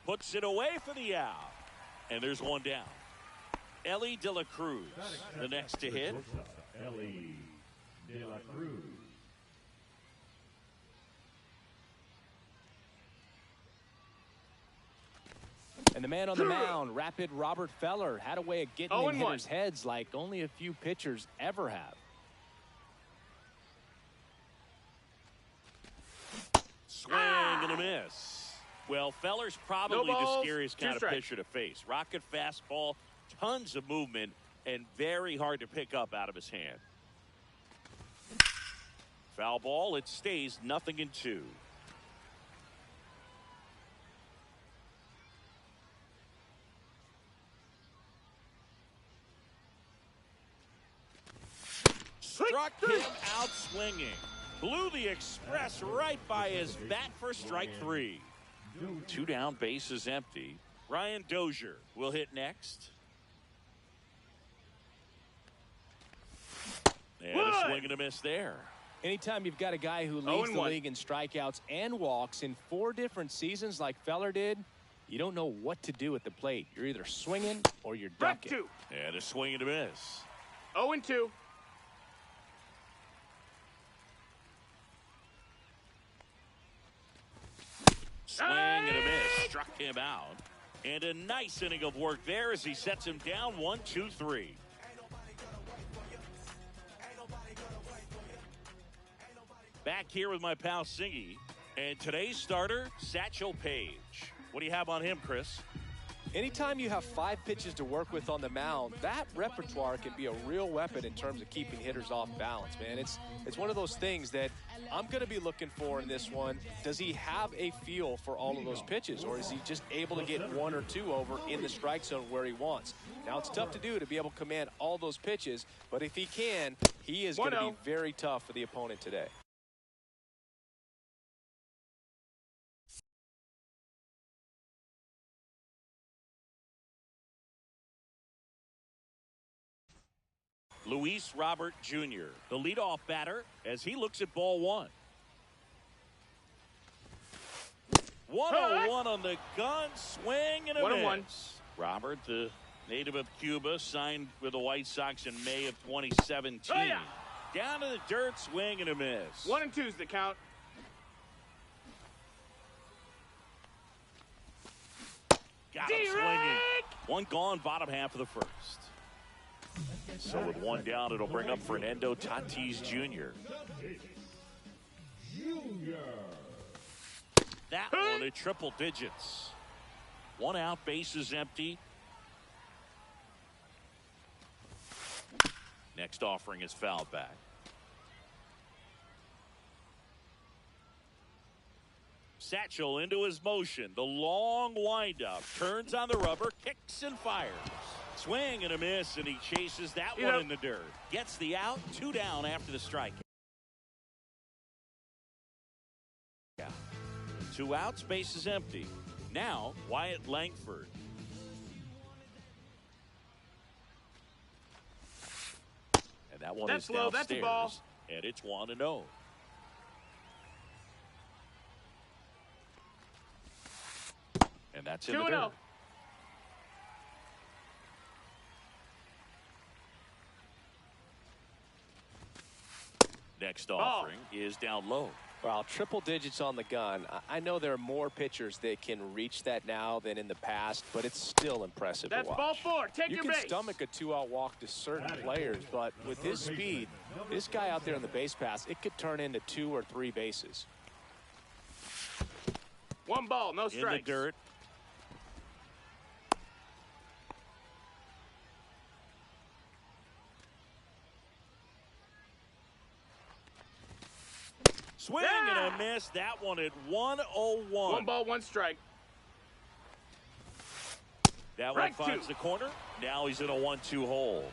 A: Puts it away for the out. And there's one down. Ellie De La Cruz, the next to hit.
E: Ellie De La Cruz.
D: And the man on the mound, rapid Robert Feller, had a way of getting in hitters' heads like only a few pitchers ever have.
A: Swing and a miss. Well, Feller's probably the scariest kind of pitcher to face. Rocket fastball, tons of movement, and very hard to pick up out of his hand. Foul ball, it stays 0-2. Struck him out swinging. Blew the express right by his bat for strike 3. 2 down, bases empty. Ryan Dozier will hit next. And a swing and a miss there.
D: Anytime you've got a guy who leads the league in strikeouts and walks in 4 different seasons like Feller did, you don't know what to do at the plate. You're either swinging or you're ducking.
A: And a swing and a miss.
C: 0-2.
A: Swing and a miss. Struck him out. And a nice inning of work there as he sets him down 1-2-3. Back here with my pal Singy. And today's starter, Satchel Paige. What do you have on him, Chris?
D: Anytime you have 5 pitches to work with on the mound, that repertoire can be a real weapon in terms of keeping hitters off balance, man. It's one of those things that I'm going to be looking for in this one. Does he have a feel for all of those pitches, or is he just able to get 1 or 2 over in the strike zone where he wants? Now, it's tough to do to be able to command all those pitches, but if he can, he is going to be very tough for the opponent today.
A: Luis Robert Jr., the leadoff batter, as he looks at ball 1. 1-0-1 on the gun, swing and a miss. Robert, the native of Cuba, signed with the White Sox in May of 2017. Down to the dirt, swing and a miss.
C: 1-2's the count.
A: Got him swinging. 1 gone, bottom half of the first. So with 1 down, it'll bring up Fernando Tatis Jr. That one at triple digits. 1 out, bases empty. Next offering is fouled back. Satchel into his motion. The long windup. Turns on the rubber, kicks and fires. Swing and a miss, and he chases that one in the dirt. Gets the out, 2 down after the strike. 2 outs, bases empty. Now, Wyatt Langford. And that one is downstairs.
C: That's a ball.
A: And it's 1-0. And that's in the dirt. Next offering is down low.
D: Well, triple digits on the gun. I know there are more pitchers that can reach that now than in the past, but it's still impressive to watch.
C: That's ball 4. Take
D: your base. You can stomach a 2-out walk to certain players, but with his speed, this guy out there on the base pass, it could turn into 2 or 3 bases.
C: 1 ball, no strikes.
A: In the dirt. a miss. That one at 101.
C: 1 ball, 1 strike.
A: That one finds the corner. Now he's in a 1-2 hole.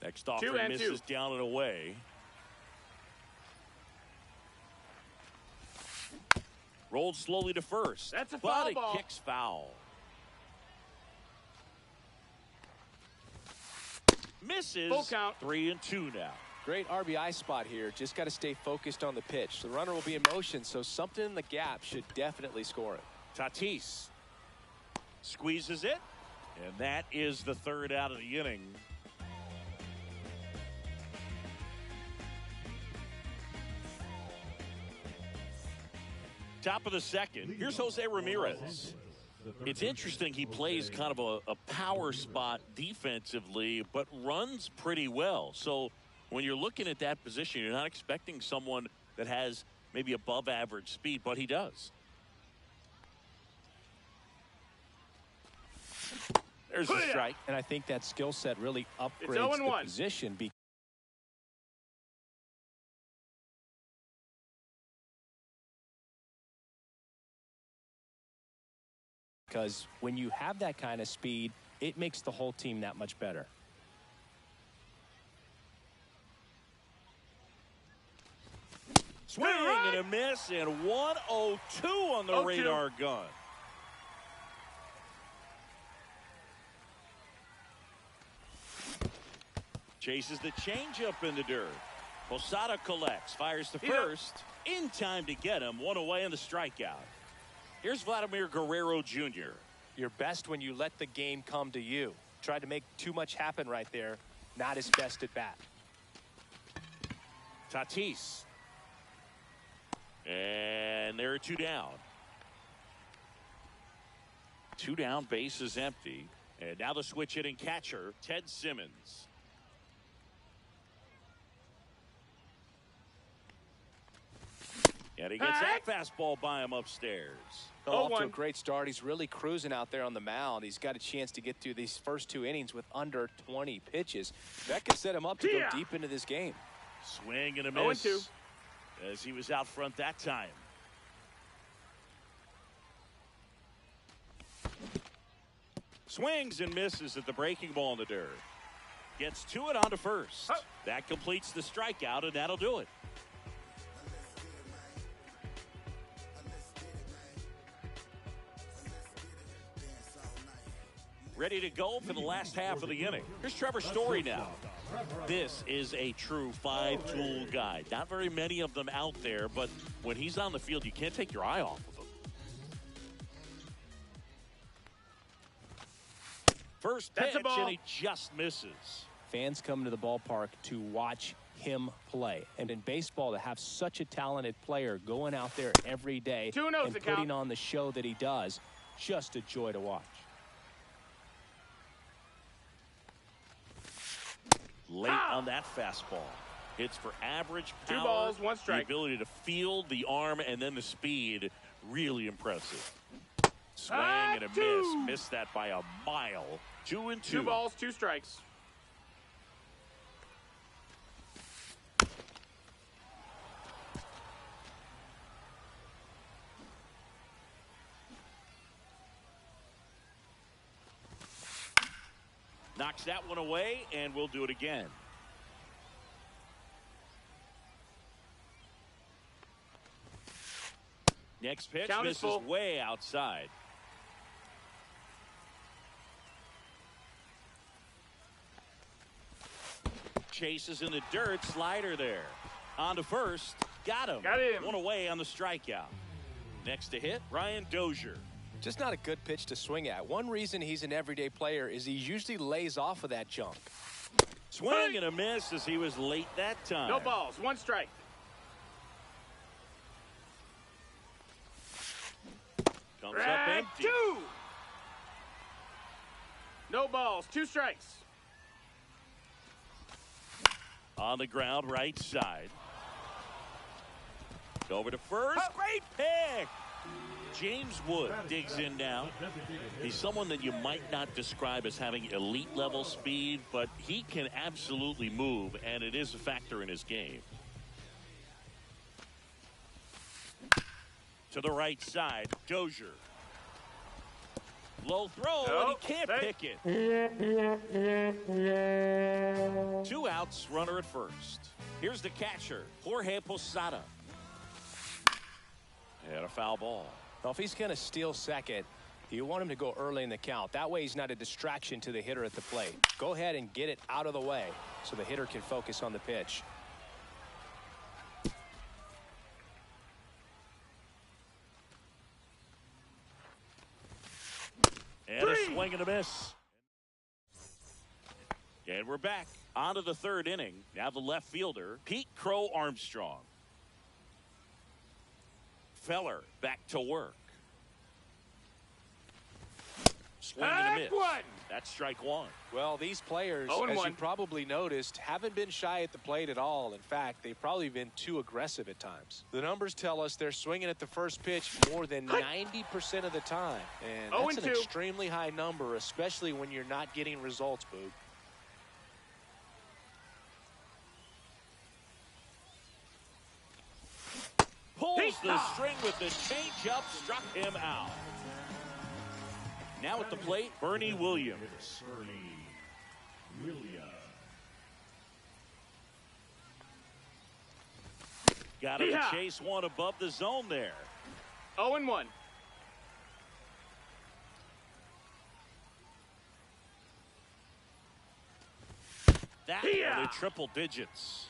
A: Next offering misses down and away. Rolled slowly to first.
C: That's a foul ball.
A: But it kicks foul. Misses.
C: Full count.
A: 3-2 now.
D: Great RBI spot here. Just got to stay focused on the pitch. The runner will be in motion, so something in the gap should definitely score it.
A: Tatis squeezes it, and that is the third out of the inning. Top of the second. Here's Jose Ramirez. It's interesting, he plays kind of a power spot defensively, but runs pretty well. So when you're looking at that position, you're not expecting someone that has maybe above average speed, but he does. There's the strike.
D: And I think that skill set really upgrades the position. Because when you have that kind of speed, it makes the whole team that much better.
A: Swing and a miss, and 102 on the radar gun. Chases the changeup in the dirt. Posada collects, fires to first. In time to get him. One away on the strikeout. Here's Vladimir Guerrero Jr.
D: You're best when you let the game come to you. Tried to make too much happen right there. Not his best at bat.
A: Tatis. And there are 2 down. 2 down, base is empty. And now the switch hitting catcher, Ted Simmons. And he gets that fastball by him upstairs.
D: Off to a great start. He's really cruising out there on the mound. He's got a chance to get through these first 2 innings with under 20 pitches. That could set him up to go deep into this game.
A: Swing and a miss. 0-2. As he was out front that time. Swings and misses at the breaking ball in the dirt. Gets to it onto first. That completes the strikeout, and that'll do it. Ready to go for the last half of the inning. Here's Trevor Story now. This is a true 5-tool guy. Not very many of them out there, but when he's on the field, you can't take your eye off of him. First pitch, and he just misses.
D: Fans come to the ballpark to watch him play. And in baseball, to have such a talented player going out there every day and putting on the show that he does, just a joy to watch.
A: Late on that fastball. Hits for average power.
C: 2 balls, 1 strike.
A: The ability to field the arm and then the speed, really impressive. Swing and a miss. Missed that by a mile. 2-2.
C: 2 balls, 2 strikes.
A: Knocks that one away, and we'll do it again. Next pitch misses way outside. Chases in the dirt, slider there. On to first, got him. One away on the strikeout. Next to hit, Ryan Dozier.
D: Just not a good pitch to swing at. One reason he's an everyday player is he usually lays off of that junk.
A: Swing and a miss as he was late that time.
C: No balls, 1 strike.
A: Comes up empty.
C: 2. No balls, 2 strikes.
A: On the ground, right side. Over to first. Great pick. James Wood digs in now. He's someone that you might not describe as having elite level speed, but he can absolutely move, and it is a factor in his game. To the right side, Dozier. Low throw, and he can't pick it. 2 outs, runner at first. Here's the catcher, Jorge Posada. And a foul ball.
D: Well, if he's going to steal second, you want him to go early in the count. That way he's not a distraction to the hitter at the plate. Go ahead and get it out of the way so the hitter can focus on the pitch.
A: And a swing and a miss. And we're back on to the third inning. Now the left fielder, Pete Crow Armstrong. Feller back to work. Swing and a miss. That's strike one.
D: Well, these players, as you probably noticed, haven't been shy at the plate at all. In fact, they've probably been too aggressive at times. The numbers tell us they're swinging at the first pitch more than 90% of the time. And that's an extremely high number, especially when you're not getting results, Boog.
A: Pulls the string with the changeup, struck him out. Now at the plate, Bernie Williams. Got him to chase one above the zone there.
C: 0-1.
A: That one, triple digits.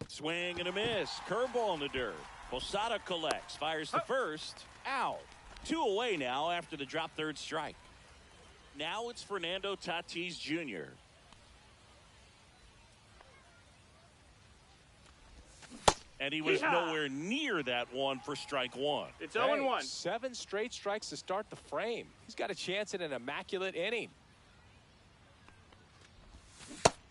A: Swing and a miss. Curveball in the dirt. Posada collects. Fires the first. Out. 2 away now after the drop third strike. Now it's Fernando Tatis Jr. And he was nowhere near that one for strike one.
C: It's 0-1.
D: 7 straight strikes to start the frame. He's got a chance at an immaculate inning.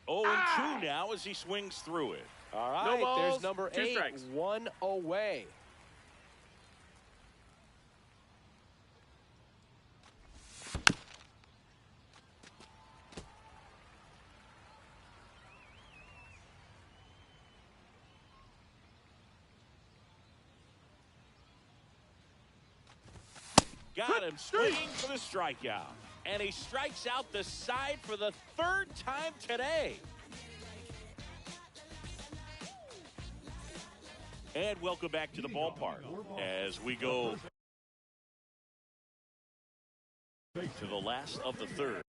A: 0-2 now as he swings through it.
D: All right,
C: no balls,
D: there's number
C: 2
D: 8,
C: strikes.
D: 1 away.
A: Got him swinging for the strikeout. And he strikes out the side for the 3rd time today. And welcome back to the ballpark as we go to the last of the 3rd.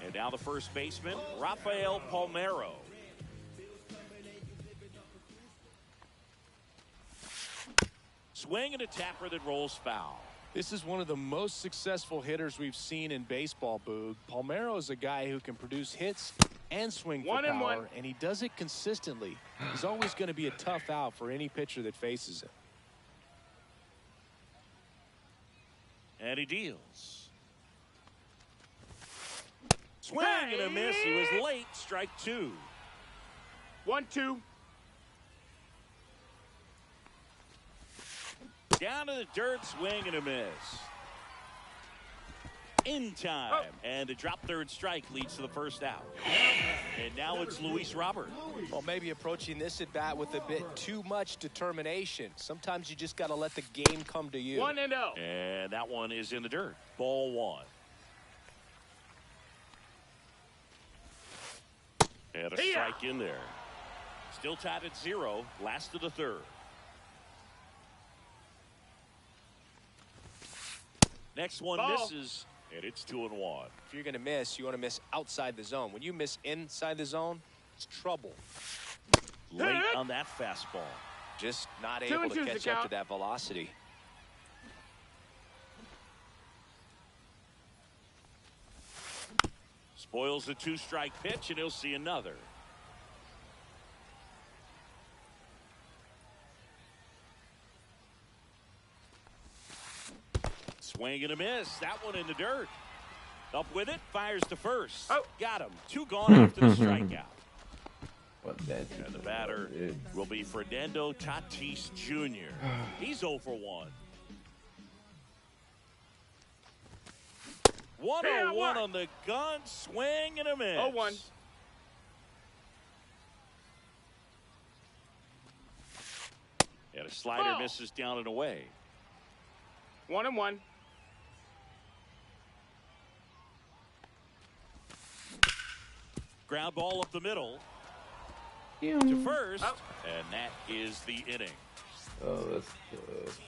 A: And now the first baseman, Rafael Palmeiro. Swing and a tapper that rolls foul.
D: This is one of the most successful hitters we've seen in baseball, Boog. Palmeiro is a guy who can produce hits and swing for power, and he does it consistently. He's always going to be a tough out for any pitcher that faces him.
A: And he deals. Swing and a miss. He was late. Strike 2.
C: 1-2.
A: Down to the dirt. Swing and a miss. In time. And a drop third strike leads to the first out. And now it's Luis Robert.
D: Well, maybe approaching this at bat with a bit too much determination. Sometimes you just got to let the game come to you.
C: 1-0.
A: And that one is in the dirt. Ball 1. And a strike in there. Still tied at 0. Last of the third. Next one misses. And it's 2-1.
D: If you're going to miss, you want to miss outside the zone. When you miss inside the zone, it's trouble.
A: Late on that fastball.
D: Just not able to catch up to that velocity.
A: Spoils the 2-strike pitch, and he'll see another. Swing and a miss. That one in the dirt. Up with it. Fires to first. Got him. 2 gone after the strikeout. And the batter will be Fernando Tatis Jr. He's 0 for 1. 1-0-1 on the gun. Swing and a miss.
C: 0-1.
A: And a slider misses down and away.
C: 1-1.
A: Ground ball up the middle to first, and that is the inning.
B: Oh, that's tough.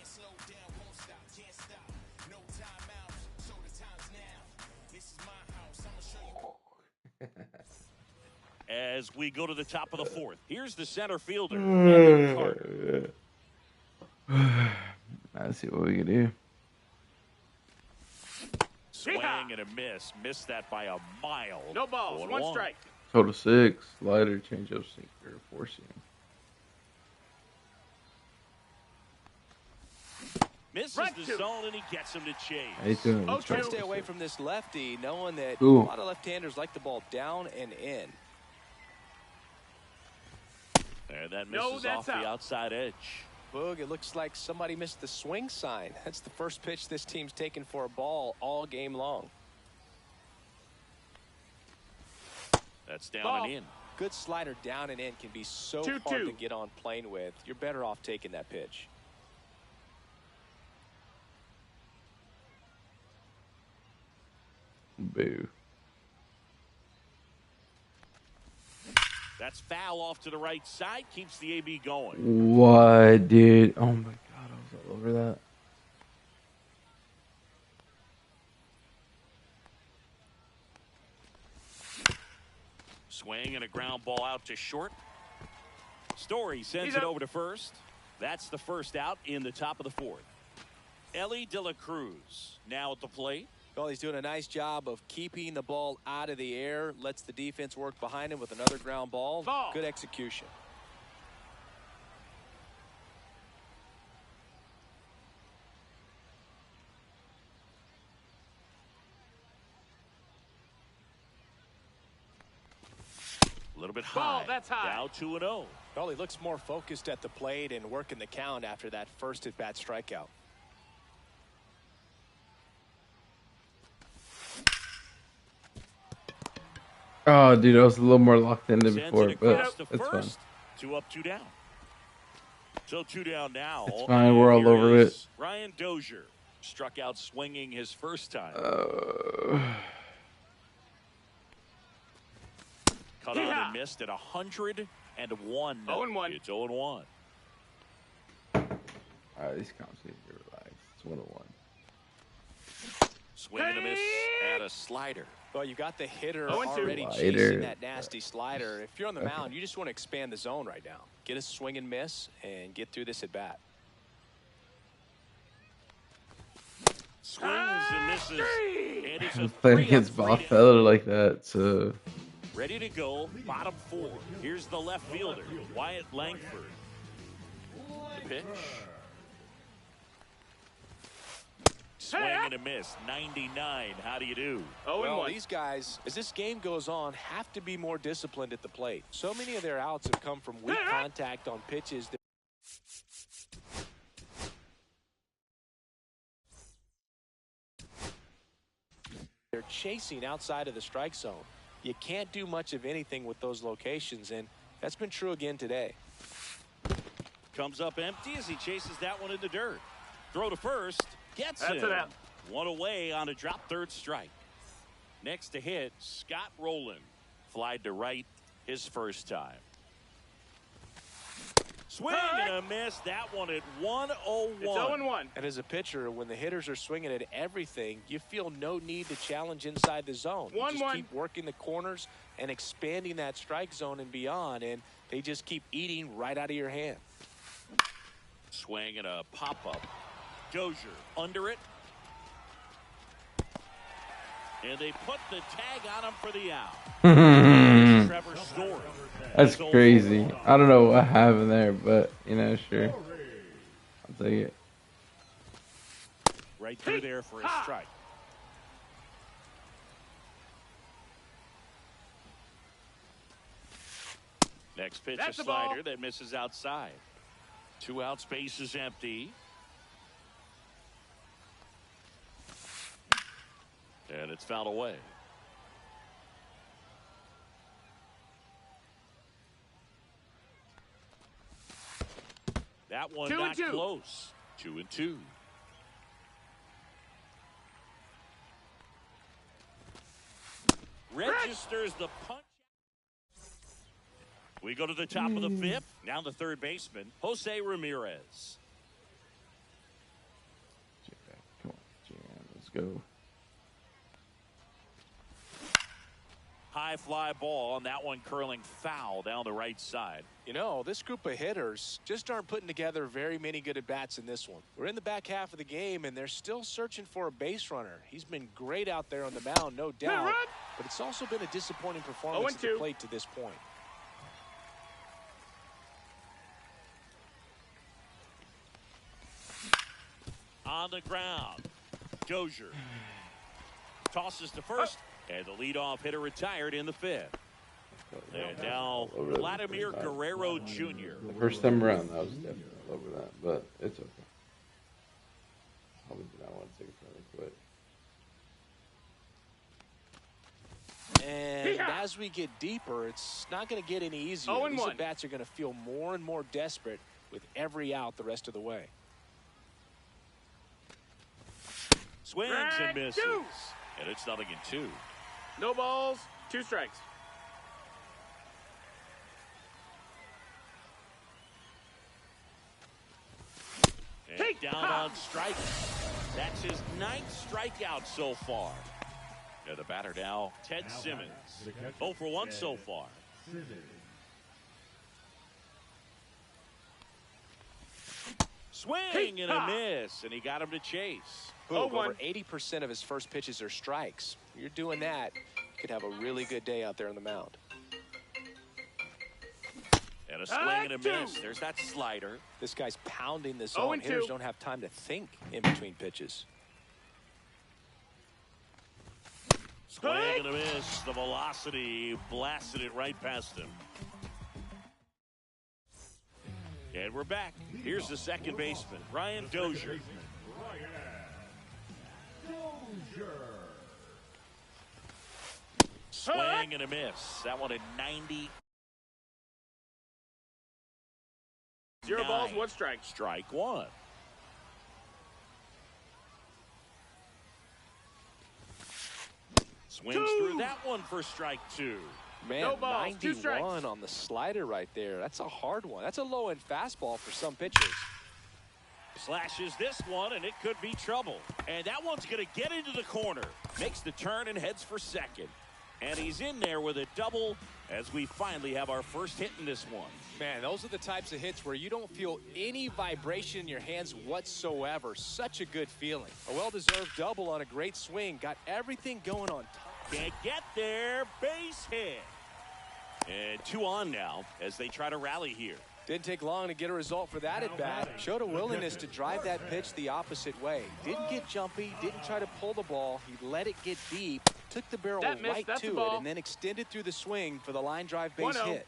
A: As we go to the top of the 4th, here's the center fielder, Evan Carter.
B: Let's see what we can do.
A: Swing and a miss. Missed that by a mile.
C: No balls. 1 strike.
B: Total 6. Slider, changeup, sinker, 4-seam.
A: Misses the zone, and he gets him to chase.
D: Try to stay away from this lefty, knowing that a
B: Ooh.
D: lot of left-handers like the ball down and in.
A: And that misses off the outside edge.
D: Boog, it looks like somebody missed the swing sign. That's the first pitch this team's taken for a ball all game long.
A: That's down and in.
D: Good slider down and in can be so hard to get on plane with. You're better off taking that pitch.
B: Boo.
A: That's foul off to the right side. Keeps the AB going.
B: What, dude? Oh my God, I was all over that.
A: Swing and a ground ball out to short. Story sends it over to first. That's the first out in the top of the 4th. Ellie De La Cruz now at the plate.
D: Well, he's doing a nice job of keeping the ball out of the air. Lets the defense work behind him with another ground ball. Good execution.
A: A little bit high.
C: That's high.
A: Now 2-0.
D: Well, he looks more focused at the plate and working the count after that first at-bat strikeout.
B: Oh, dude, I was a little more locked in than before, but it's fine.
A: 2 up, 2 down. So 2 down now.
B: It's fine. We're all over it.
A: Ryan Dozier struck out swinging his first time. Cut on and missed at 101.
C: 0-1.
A: It's 0-1.
B: All right, these counts need to relax. It's 101.
A: Swing and a miss and a slider.
D: Well, you got the hitter
C: 0-2.
D: already chasing that nasty slider. If you're on the mound, you just want to expand the zone right now. Get a swing and miss and get through this at bat.
A: Swings and misses. And it's a
B: Playing against Bob Feller like that, so.
A: Ready to go, bottom 4. Here's the left fielder, Wyatt Langford. The pitch. Swing and and a miss. 99. How do you do?
D: Well, these guys, as this game goes on, have to be more disciplined at the plate. So many of their outs have come from weak contact on pitches. They're chasing outside of the strike zone. You can't do much of anything with those locations, and that's been true again today.
A: Comes up empty as he chases that one in the dirt. Throw to first. Gets
C: That's
A: him.
C: it out.
A: One away on a drop third strike. Next to hit, Scott Rowland. Flied to right his first time. Swing and a miss. That one at 101.
C: It's 0-1.
D: And as a pitcher, when the hitters are swinging at everything, you feel no need to challenge inside the zone. You just keep working the corners and expanding that strike zone and beyond, and they just keep eating right out of your hand.
A: Swing and a pop-up. Dozier under it. And they put the tag on him for the out. Trevor Story.
B: That's crazy. I don't know what happened there, but, you know, sure. I'll take it.
A: Right through there for a strike. Next pitch, a slider that misses outside. 2 outs, base is empty. And it's fouled away. That one not close. 2-2. Registers the punch. We go to the top of the 5th. Now the third baseman, Jose Ramirez.
B: Come on, Jan, let's go.
A: High fly ball, and that one curling foul down the right side.
D: You know, this group of hitters just aren't putting together very many good at-bats in this one. We're in the back half of the game, and they're still searching for a base runner. He's been great out there on the mound, no doubt, but it's also been a disappointing performance at the plate to this point.
A: On the ground, Dozier tosses to first. And the leadoff hitter retired in the 5th. And now Vladimir Guerrero Jr.
B: The first time around, I was definitely over that, but it's okay. Probably did not want to take it fairly quick.
D: And as we get deeper, it's not going to get any easier. These at-bats are going to feel more and more desperate with every out the rest of the way.
A: Swings and misses. And it's 0-2.
C: No balls, 2 strikes.
A: And down on strike. That's his 9th strikeout so far. And the batter now, Ted Simmons. 0 for 1 so far. Swing and a miss, and he got him to chase.
D: Over 80% of his first pitches are strikes. You're doing that, you could have a really good day out there on the mound.
A: And a swing and a miss. There's that slider.
D: This guy's pounding this zone. Hitters don't have time to think in between pitches.
A: Swing and a miss. The velocity blasted it right past him. And we're back. Here's the second baseman, Brian Dozier. Swing and a miss. That one at 90.
C: 0 balls, 1 strike.
A: Strike 1. Swings through that one for strike 2.
D: Man,
C: no balls,
D: 91 on the slider right there. That's a hard one. That's a low-end fastball for some pitchers.
A: Slashes this one, and it could be trouble. And that one's going to get into the corner. Makes the turn and heads for second. And he's in there with a double as we finally have our first hit in this one.
D: Man, those are the types of hits where you don't feel any vibration in your hands whatsoever. Such a good feeling. A well-deserved double on a great swing. Got everything going on top.
A: Can't get there. Base hit. And 2 on now as they try to rally here.
D: Didn't take long to get a result for that at bat. Showed a willingness to drive that pitch the opposite way. Didn't get jumpy, didn't try to pull the ball. He let it get deep, took the barrel right to it, and then extended through the swing for the line drive base hit.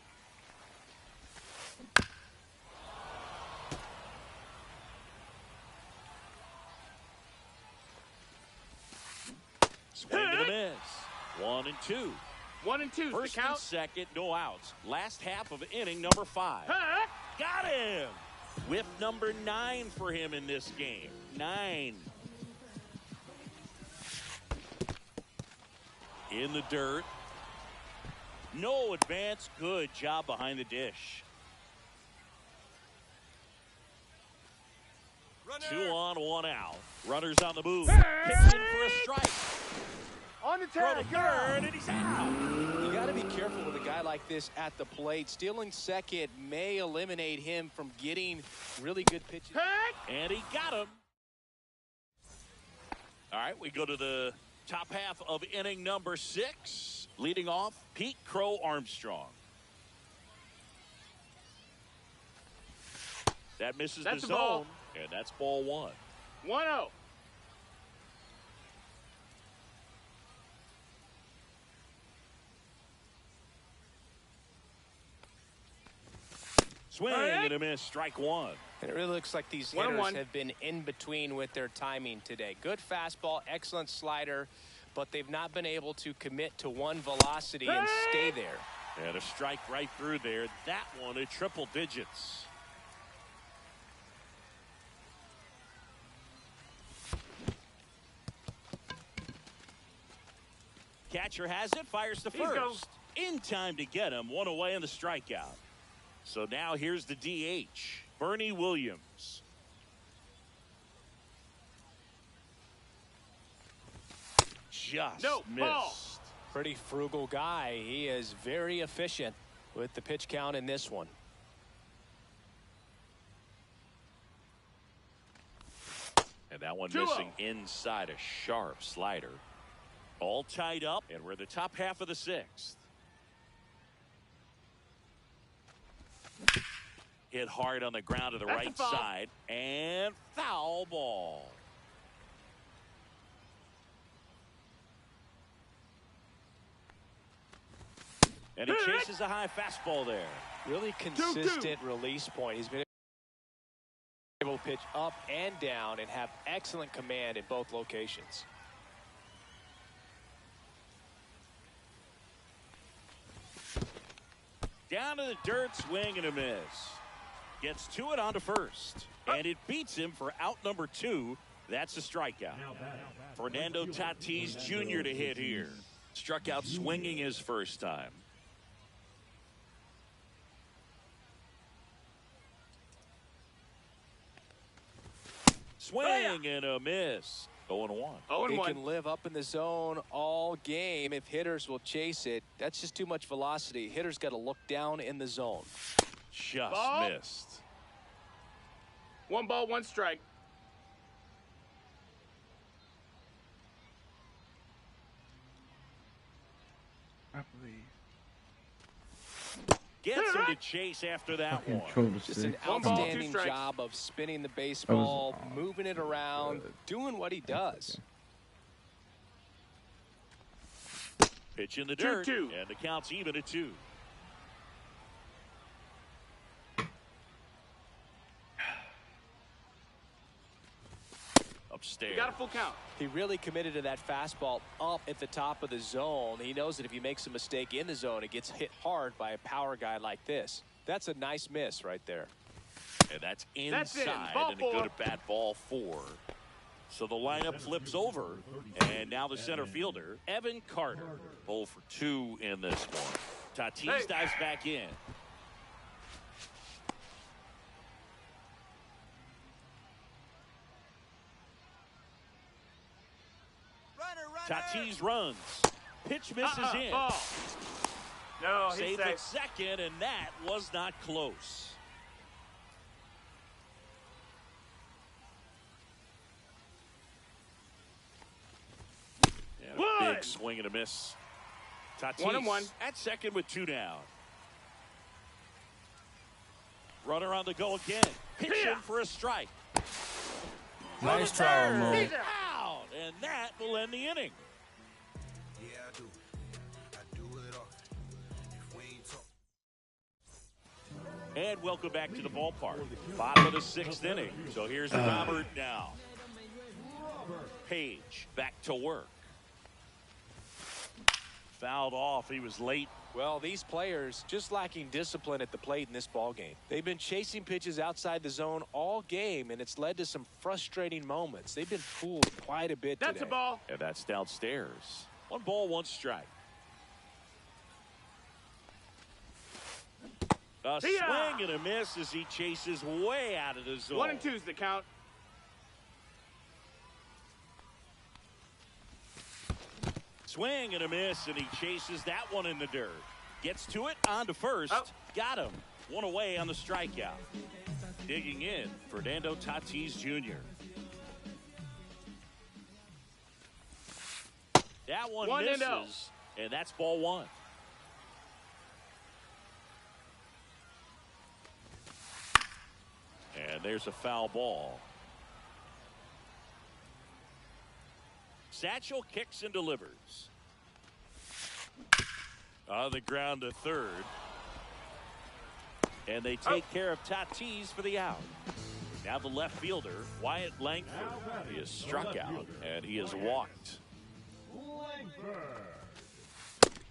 A: Swing and a miss. 1 and 2.
C: 1 and 2.
A: First and second, no outs. Last half of inning number 5. Got him. Whip number 9 for him in this game. 9. In the dirt. No advance. Good job behind the dish. 2 on, 1 out. Runners on the move. Hits in for a strike.
C: On the turn,
A: and he's out.
D: You got to be careful with a guy like this at the plate. Stealing second may eliminate him from getting really good pitches.
A: And he got him. All right, we go to the top half of inning number 6. Leading off, Pete Crow Armstrong. That misses the zone, and that's ball 1.
C: 1-0.
A: Swing and a miss, strike 1.
D: And it really looks like these hitters have been in between with their timing today. Good fastball, excellent slider, but they've not been able to commit to one velocity and stay there.
A: And a strike right through there. That one at triple digits. Catcher has it, fires to first. In time to get him, 1 away in the strikeout. So now here's the DH, Bernie Williams. Just missed.
D: Pretty frugal guy. He is very efficient with the pitch count in this one.
A: And that one missing inside, a sharp slider. All tied up, and we're the top half of the 6th. Hit hard on the ground to the right side, and foul ball. And he chases a high fastball there.
D: Really consistent release point. He's been able to pitch up and down and have excellent command in both locations.
A: Down to the dirt, swing and a miss. Gets to it onto first. And it beats him for out number 2. That's a strikeout. Fernando Tatis Jr. to hit here. Struck out swinging his first time. Swing and a miss. 0-1.
D: He can live up in the zone all game if hitters will chase it. That's just too much velocity. Hitters got to look down in the zone.
A: Just missed.
C: 1 ball, 1 strike.
B: I believe.
A: Gets him to chase after that one.
D: Just an outstanding job of spinning the baseball, moving it around, doing what he does.
A: Pitch in the dirt, and the count's even at 2. Upstairs.
C: He got a full count.
D: He really committed to that fastball up at the top of the zone. He knows that if he makes a mistake in the zone, it gets hit hard by a power guy like this. That's a nice miss right there.
A: And that's inside, and a good at-bat, ball 4. So the lineup flips over, and now the center fielder, Evan Carter, 0 for 2 in this one. Tatis dives back in. Tatis runs. Pitch misses in.
C: No,
A: Save at second, and that was not close. And a big swing and a miss. Tatis
C: 1-1
A: at second with 2 down. Runner on the go again. Pitching for a strike.
I: Nice try, Ramon.
A: Out, and that will end the inning.
G: Yeah, I do. I do it all. If we ain't talk.
A: And welcome back to the ballpark. Bottom of the 6th inning. So here's Robert now. Page back to work. Fouled off. He was late.
D: Well, these players just lacking discipline at the plate in this ball game. They've been chasing pitches outside the zone all game, and it's led to some frustrating moments. They've been fooled quite a bit today.
C: That's a ball.
A: And that's downstairs. 1 ball, 1 strike. A swing and a miss as he chases way out of the zone.
C: 1 and 2's the count.
A: Swing and a miss, and he chases that one in the dirt. Gets to it, on to first.
C: Oh.
A: Got him. 1 away on the strikeout. Digging in, Fernando Tatis Jr. That one
C: 1-0.
A: misses, and that's ball 1. And there's a foul ball. Satchel kicks and delivers. On the ground to third. And they take care of Tatis for the out. Now the left fielder, Wyatt Langford. He is struck out, and he is walked.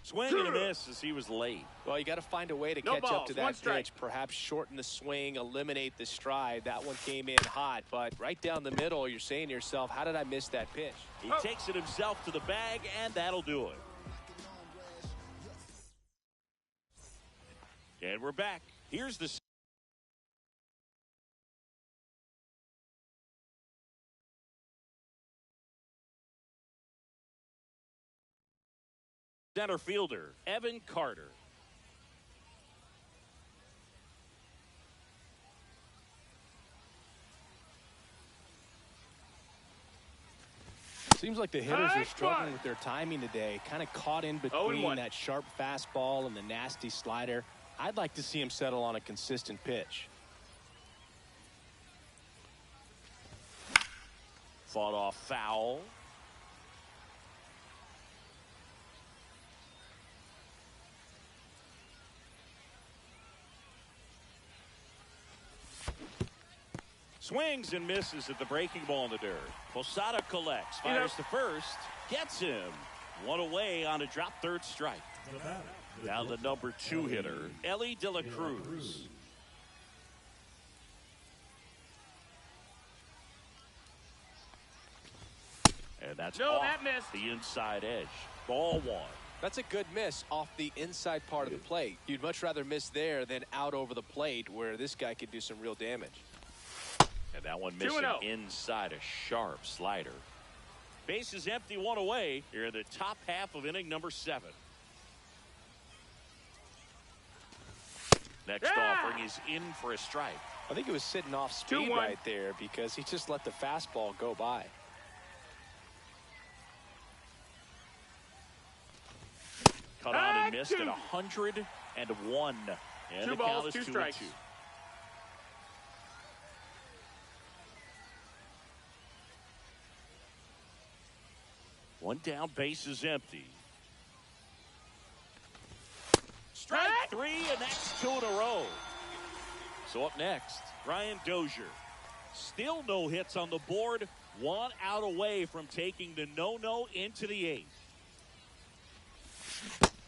A: Swing and a miss as he was late.
D: Well, you got to find a way to catch up to that pitch. Perhaps shorten the swing, eliminate the stride. That one came in hot, but right down the middle, you're saying to yourself, how did I miss that pitch?
A: He takes it himself to the bag, and that'll do it. And we're back. Here's the center fielder, Evan Carter.
D: Seems like the hitters are struggling with their timing today. Kind of caught in between that sharp fastball and the nasty slider. I'd like to see him settle on a consistent pitch.
A: Fought off foul. Swings and misses at the breaking ball in the dirt. Posada collects, fires to first, gets him. 1 away on a drop third strike. Now the number 2 hitter, Ellie De La Cruz. And that's off the inside edge. Ball 1.
D: That's a good miss off the inside part of the plate. You'd much rather miss there than out over the plate where this guy could do some real damage.
A: And that one missing inside a sharp slider. Base is empty, 1 away. Here in the top half of inning number 7. Next offering is in for a strike.
D: I think it was sitting off speed right there because he just let the fastball go by.
A: Cut on and missed at 101. And the count is 2-2. One down, base is empty. Strike 3, and that's 2 in a row. So up next, Brian Dozier. Still no hits on the board. 1 out away from taking the no-no into the 8th.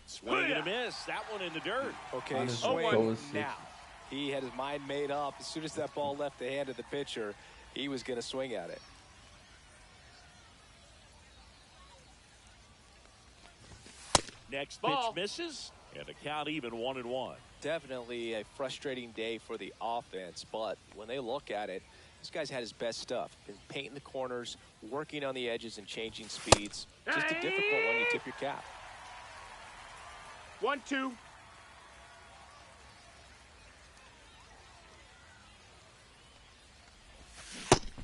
A: Swing and a miss. That one in the dirt.
D: Okay, swing now. He had his mind made up. As soon as that ball left the hand of the pitcher, he was going to swing at it.
A: Next pitch misses, and the count even 1-1.
D: Definitely a frustrating day for the offense, but when they look at it, this guy's had his best stuff. Been painting the corners, working on the edges, and changing speeds. Just a difficult one. You tip your cap.
C: 1-2.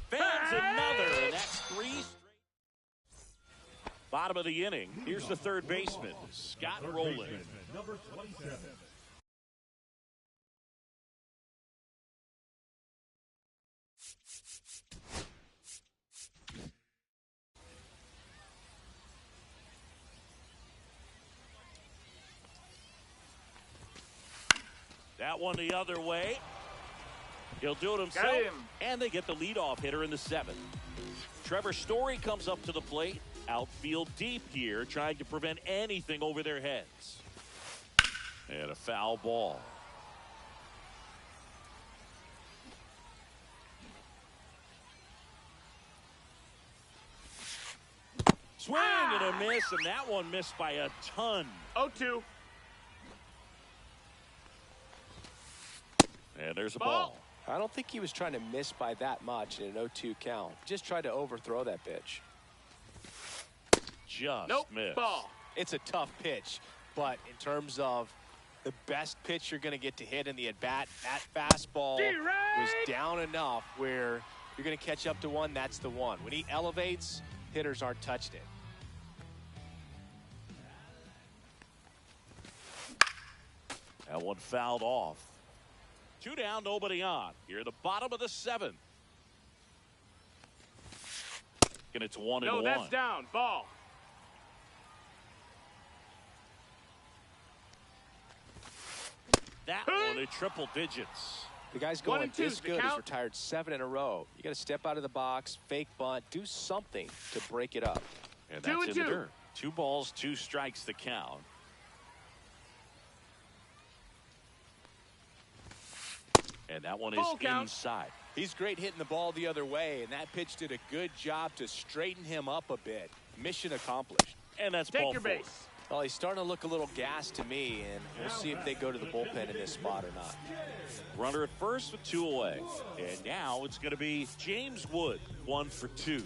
A: Fans another, and that's 3 straight. Bottom of the inning. Here's the third baseman, Scott Rowland.
E: Number 27.
A: That one the other way. He'll do it himself. And they get the leadoff hitter in the 7th. Trevor Story comes up to the plate. Outfield deep here, trying to prevent anything over their heads. And a foul ball. Swing and a miss, and that one missed by a ton.
C: 0-2.
A: And there's a ball.
D: I don't think he was trying to miss by that much in an 0-2 count. Just tried to overthrow that pitch.
A: Just missed.
C: Ball.
D: It's a tough pitch, but in terms of the best pitch you're going to get to hit in the at-bat, that fastball was down enough where you're going to catch up to one, that's the one. When he elevates, hitters aren't touching it.
A: That one fouled off. 2 down, nobody on. Here at the bottom of the 7th. And it's 1-1.
C: No, that's down. Ball.
A: That one at triple digits.
D: The guy's going this good. He's retired 7 in a row. You got to step out of the box, fake bunt, do something to break it up.
A: And that's in the dirt. 2 balls, 2 strikes the count. And that one is inside.
D: He's great hitting the ball the other way, and that pitch did a good job to straighten him up a bit. Mission accomplished.
A: And that's
C: Take
A: ball
C: your
A: 4.
C: base.
D: Well, he's starting to look a little gassed to me, and we'll see if they go to the bullpen in this spot or not.
A: Runner at first with 2 away. And now it's going to be James Wood, 1 for 2.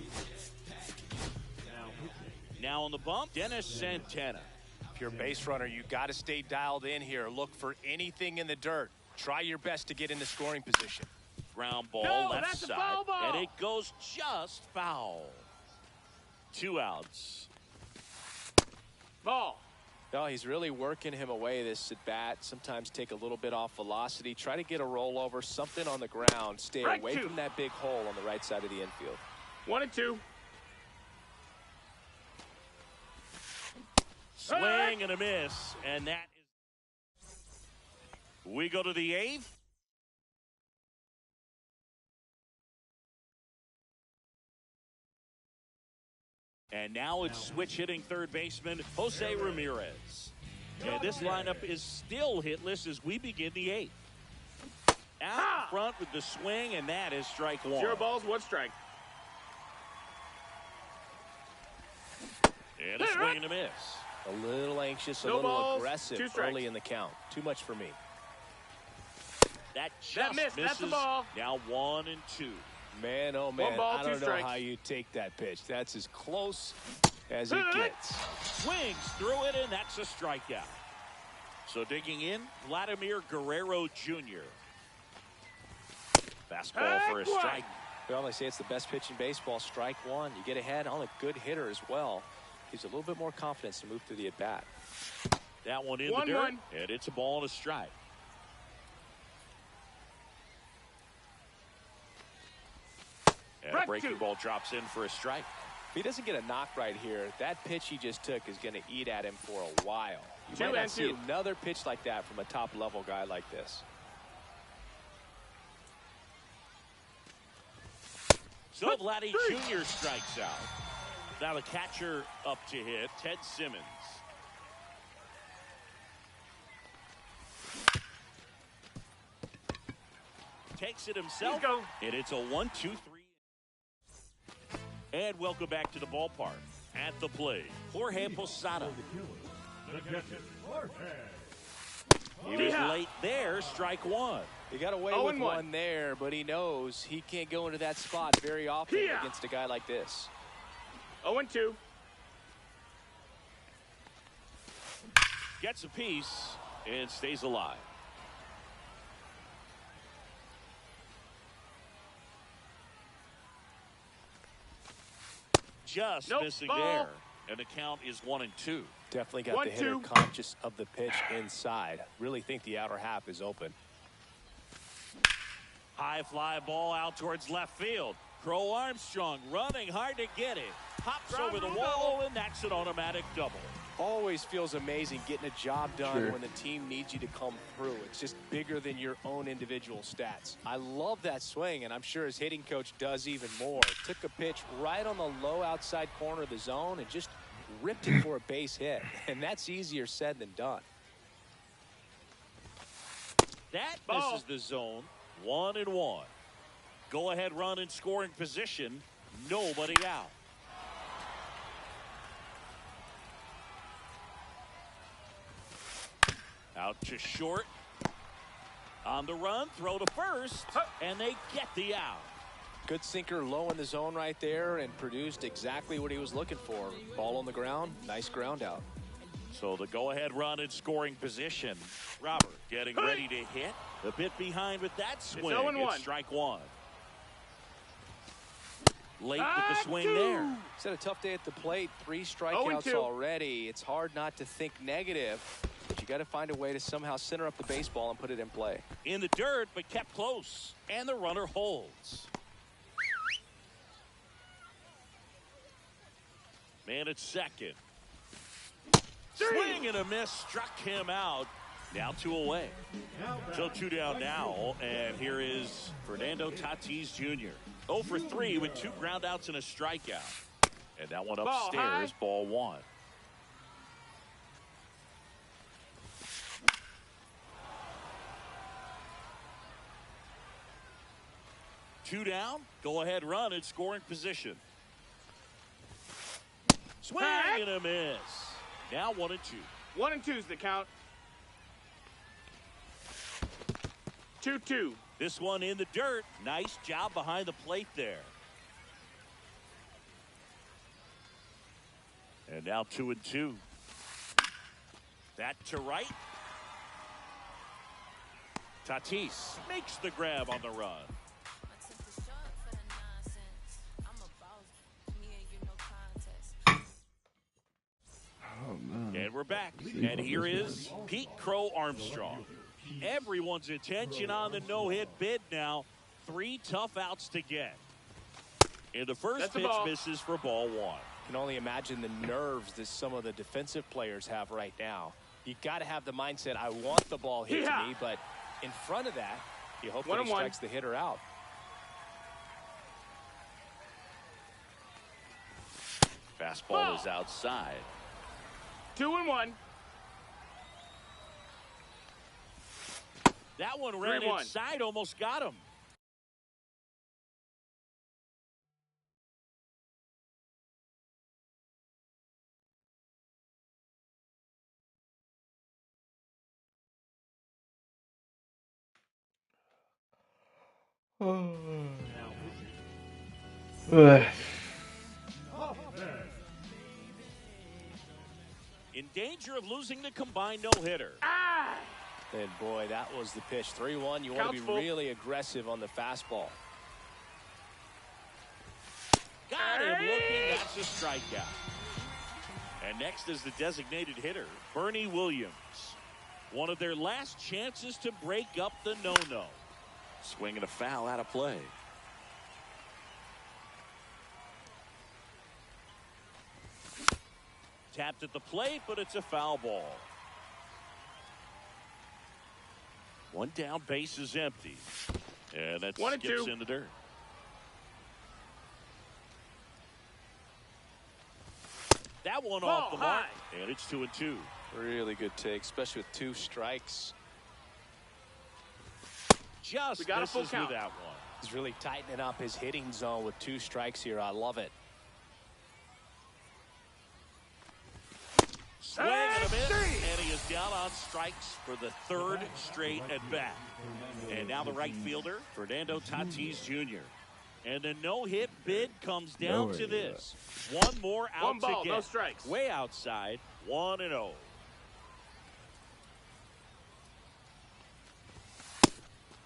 A: Now on the bump, Dennis Santana.
D: If you're a base runner, you got to stay dialed in here. Look for anything in the dirt. Try your best to get into scoring position.
A: Ground ball left
C: that's
A: side.
C: A foul ball.
A: And it goes just foul. 2 outs.
C: Ball.
D: No, he's really working him away this at bat. Sometimes take a little bit off velocity. Try to get a rollover, something on the ground. Stay away from that big hole on the right side of the infield.
C: 1-2.
A: Swing and a miss. And that is. We go to the 8th. And now it's switch hitting third baseman Jose Ramirez. And this lineup is still hitless as we begin the 8th. Out front with the swing, and that is strike 1.
C: 0 balls, 1 strike.
A: And a swing and a miss.
D: A little anxious, a
C: No
D: little
C: balls,
D: aggressive
C: 2 strikes.
D: early in the count. Too much for me.
A: That just
C: missed.
A: misses.
C: That's a ball.
A: Now 1 and 2.
D: Man, oh man,
C: 1 ball,
D: I
C: 2
D: don't know
C: strikes.
D: how you take that pitch. That's as close as it gets.
A: Swings through it, and that's a strikeout. So digging in, Vladimir Guerrero Jr. Fastball for a strike.
D: Well, they say it's the best pitch in baseball. Strike 1. You get ahead on a good hitter as well. Gives a little bit more confidence to move through the at-bat.
A: That one in the dirt, and it's a ball and a strike. And a breaking ball drops in for a strike.
D: If he doesn't get a knock right here, that pitch he just took is going to eat at him for a while. You might not see another pitch like that from a top-level guy like this.
A: So Vladdy Jr. strikes out. Now the catcher up to hit, Ted Simmons. Takes it himself, and it's a 1-2-3. And welcome back to the ballpark. At the plate, Jorge Posada. He was late there, strike 1.
D: He got away with one there, but he knows he can't go into that spot very often against a guy like this.
C: 0-2.
A: Gets a piece and stays alive. Just missing there, and the count is 1 and 2.
D: Definitely got the hitter conscious of the pitch inside. Really think the outer half is open.
A: High fly ball out towards left field. Crow Armstrong running hard to get it. pops over the wall, and that's an automatic double.
D: Always feels amazing getting a job done
B: Sure.
D: when the team needs you to come through. It's just bigger than your own individual stats. I love that swing, and I'm sure his hitting coach does even more. Took a pitch right on the low outside corner of the zone and just ripped it for a base hit. And that's easier said than done.
A: That misses the zone. 1-1. Go ahead run in scoring position. Nobody out. Out to short. On the run, throw to first, and they get the out.
D: Good sinker low in the zone right there and produced exactly what he was looking for. Ball on the ground, nice ground out.
A: So the go-ahead run in scoring position. Robert getting ready to hit. A bit behind with that swing. It's strike one. Late with the swing there.
D: He's had a tough day at the plate. 3 strikeouts already. It's hard not to think negative, but you got to find a way to somehow center up the baseball and put it in play.
A: In the dirt, but kept close, and the runner holds. Man at second. Swing and a miss, struck him out. Now 2 away. So 2 down now, and here is Fernando Tatis Jr. 0 for 3 with 2 groundouts and a strikeout. And that one upstairs, ball 1. Two down, go ahead run in scoring position. Swing and a miss. Now 1-2.
C: 1-2's the count. 2-2.
A: This one in the dirt. Nice job behind the plate there. And now 2-2. That to right. Tatis makes the grab on the run.
B: Oh, man.
A: And we're back. And here is Pete Crow Armstrong. Everyone's attention on the no-hit bid now. 3 tough outs to get. And the first pitch misses for ball 1.
D: Can only imagine the nerves that some of the defensive players have right now. You got to have the mindset, I want the ball hit to me, but in front of that, you hope that he strikes the hitter out.
A: Fastball is outside.
C: 2-1.
A: That one ran inside, almost got him. In danger of losing the combined no-hitter.
D: And boy, that was the pitch. 3-1. You want to be really aggressive on the fastball.
A: Got him looking. That's a strikeout. And next is the designated hitter, Bernie Williams. One of their last chances to break up the no-no. Swinging a foul out of play. Tapped at the plate, but it's a foul ball. One down, base is empty. And that skips in the dirt. That one off the mark, and it's 2-2.
D: Really good take, especially with 2 strikes.
A: Just misses with that one.
D: He's really tightening up his hitting zone with 2 strikes here. I love it.
A: Swing and a miss, and he is down on strikes for the 3rd straight at bat. And now the right fielder, Fernando Tatis Jr. And the no-hit bid comes down to this. One more out to get.
C: No strikes.
A: Way outside, 1-0.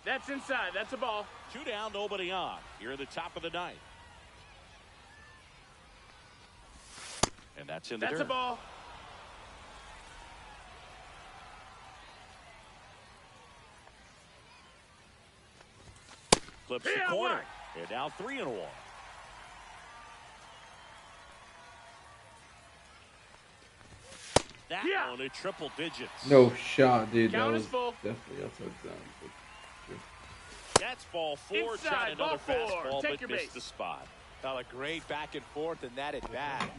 C: That's inside. That's a ball.
A: 2 down, nobody on. Here at the top of the 9th. And that's in the dirt.
C: That's a ball.
A: Clips the corner. And now 3-1. that one at triple digits.
B: No shot, dude.
C: Count
B: that
C: is
B: was
C: full.
B: definitely outside zone.
A: That's ball 4.
C: Inside,
A: Tried another
C: ball 4.
A: fastball,
C: Take
A: but
C: your
A: missed
C: base.
A: the spot.
D: Well, a great back and forth in that at bat.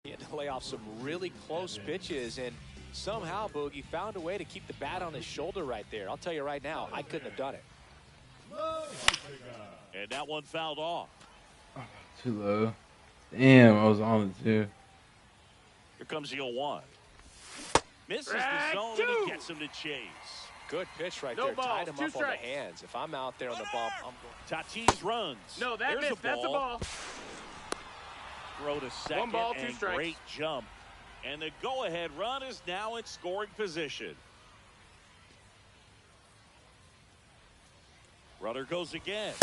D: He had to lay off some really close pitches, and somehow Boogie found a way to keep the bat on his shoulder right there. I'll tell you right now, I couldn't have done it.
A: And that one fouled off.
B: Too low. Damn, I was on it too.
A: Here comes the 0-1. Misses the zone, and he gets him to chase.
D: Good pitch right
C: No
D: there.
C: balls,
D: Tied him
C: 2
D: up on the
C: strikes.
D: hands. If I'm out there on the bump, I'm going.
A: Tatis runs.
C: No, that
A: There's
C: missed. That's a ball.
A: Throw to second.
C: 1 ball, 2
A: and
C: strikes.
A: great jump. And the go-ahead run is now in scoring position. Runner goes again.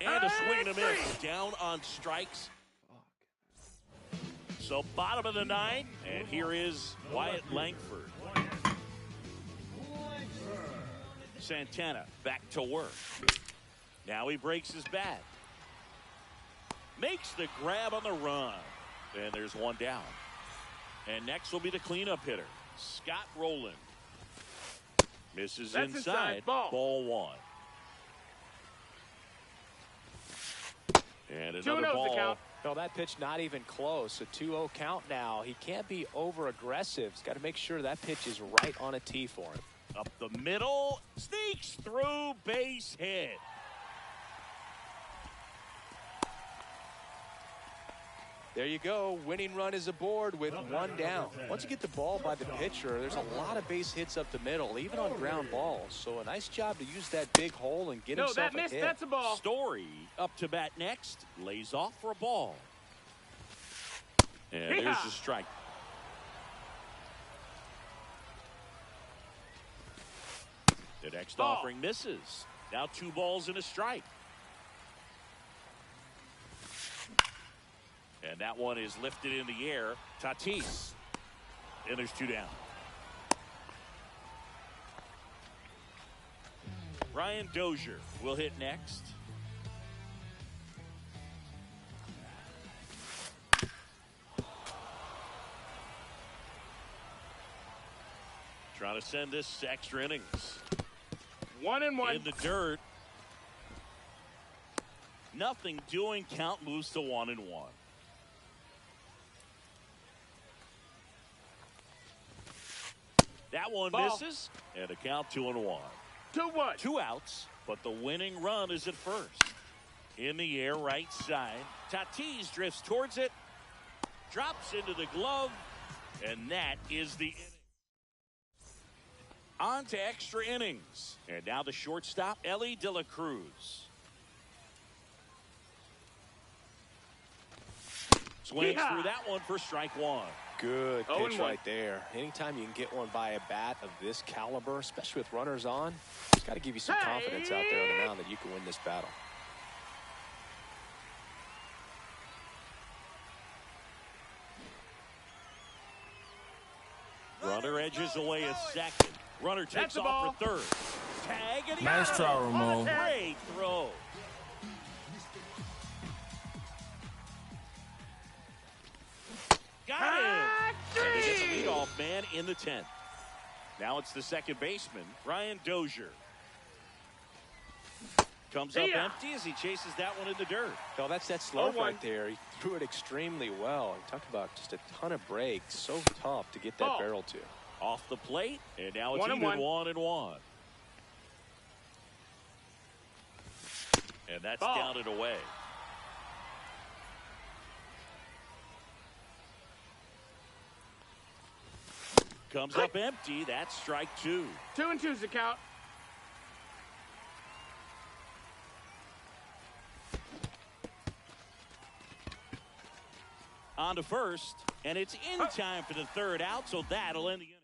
A: And a swing and a miss. Down on strikes. So bottom of the 9th, and here is Wyatt Langford. Santana back to work. Now he breaks his bat. Makes the grab on the run. And there's one down. And next will be the cleanup hitter, Scott Rowland. Misses
C: That's inside. Ball
A: 1. And
C: 2-0
A: another
C: the
A: ball.
C: count.
D: No, that pitch not even close. A 2-0 count now. He can't be over-aggressive. He's got to make sure that pitch is right on a tee for him.
A: Up the middle, sneaks through, base hit.
D: There you go. Winning run is aboard with 1 down. Once you get the ball by the pitcher, there's a lot of base hits up the middle, even on ground balls. So a nice job to use that big hole and get
C: No,
D: himself
C: that
D: a
C: missed.
D: hit.
C: That's a ball.
A: Story up to bat next, lays off for a ball. And there's the strike. The next offering misses. Now 2 balls and a strike. And that one is lifted in the air. Tatis. And there's 2 down. Ryan Dozier will hit next. Trying to send this to extra innings.
C: 1-1.
A: In the dirt. Nothing doing. Count moves to 1-1. That one misses, and a count 2-1.
C: 2-1.
A: 2 outs, but the winning run is at first. In the air, right side. Tatis drifts towards it, drops into the glove, and that is the inning. On to extra innings. And now the shortstop, Ellie De La Cruz. Swings through that one for strike 1.
D: Good pitch right there. Anytime you can get one by a bat of this caliber, especially with runners on, it's got to give you some confidence out there on the mound that you can win this battle.
A: Runner edges away a second. Runner takes off for third. Tag, and he
I: Nice
A: got
I: try,
A: it.
I: Ramon.
A: Great throw. Got him. And he gets a leadoff man in the 10th. Now it's the second baseman, Ryan Dozier. Comes up empty as he chases that one in the dirt.
D: No, that's that slurve right there. He threw it extremely well. You talk about just a ton of breaks. So tough to get that barrel to.
A: Off the plate, and now it's even 1-1. And that's down and away. Comes up empty. That's strike 2.
C: 2-2's the count.
A: On to first, and it's in time for the third out, so that'll end the inning.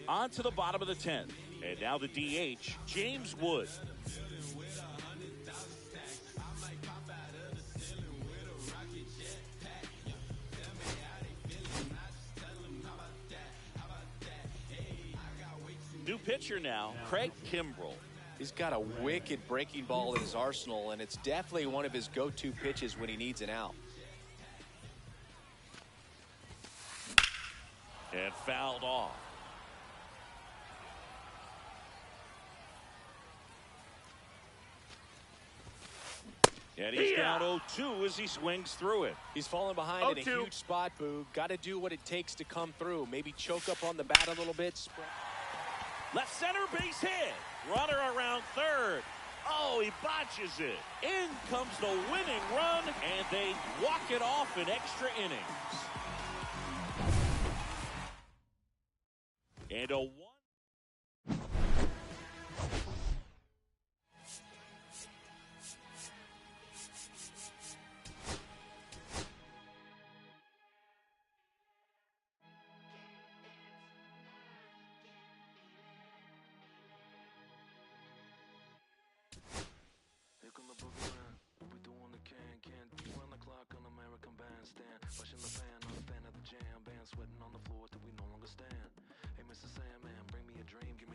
A: On to the bottom of the 10th, and now the DH, James Wood. New pitcher now, Craig Kimbrell.
D: He's got a wicked breaking ball in his arsenal, and it's definitely one of his go-to pitches when he needs an out.
A: And fouled off. And he's down 0-2 as he swings through it.
D: He's falling behind in a huge spot, Boog. Got to do what it takes to come through. Maybe choke up on the bat a little bit.
A: Left center base hit. Runner around third. Oh, he botches it. In comes the winning run, and they walk it off in extra innings. And a 1.
F: Sweating on the floor till we no longer stand. Hey, Mr. Sandman, bring me a dream, give me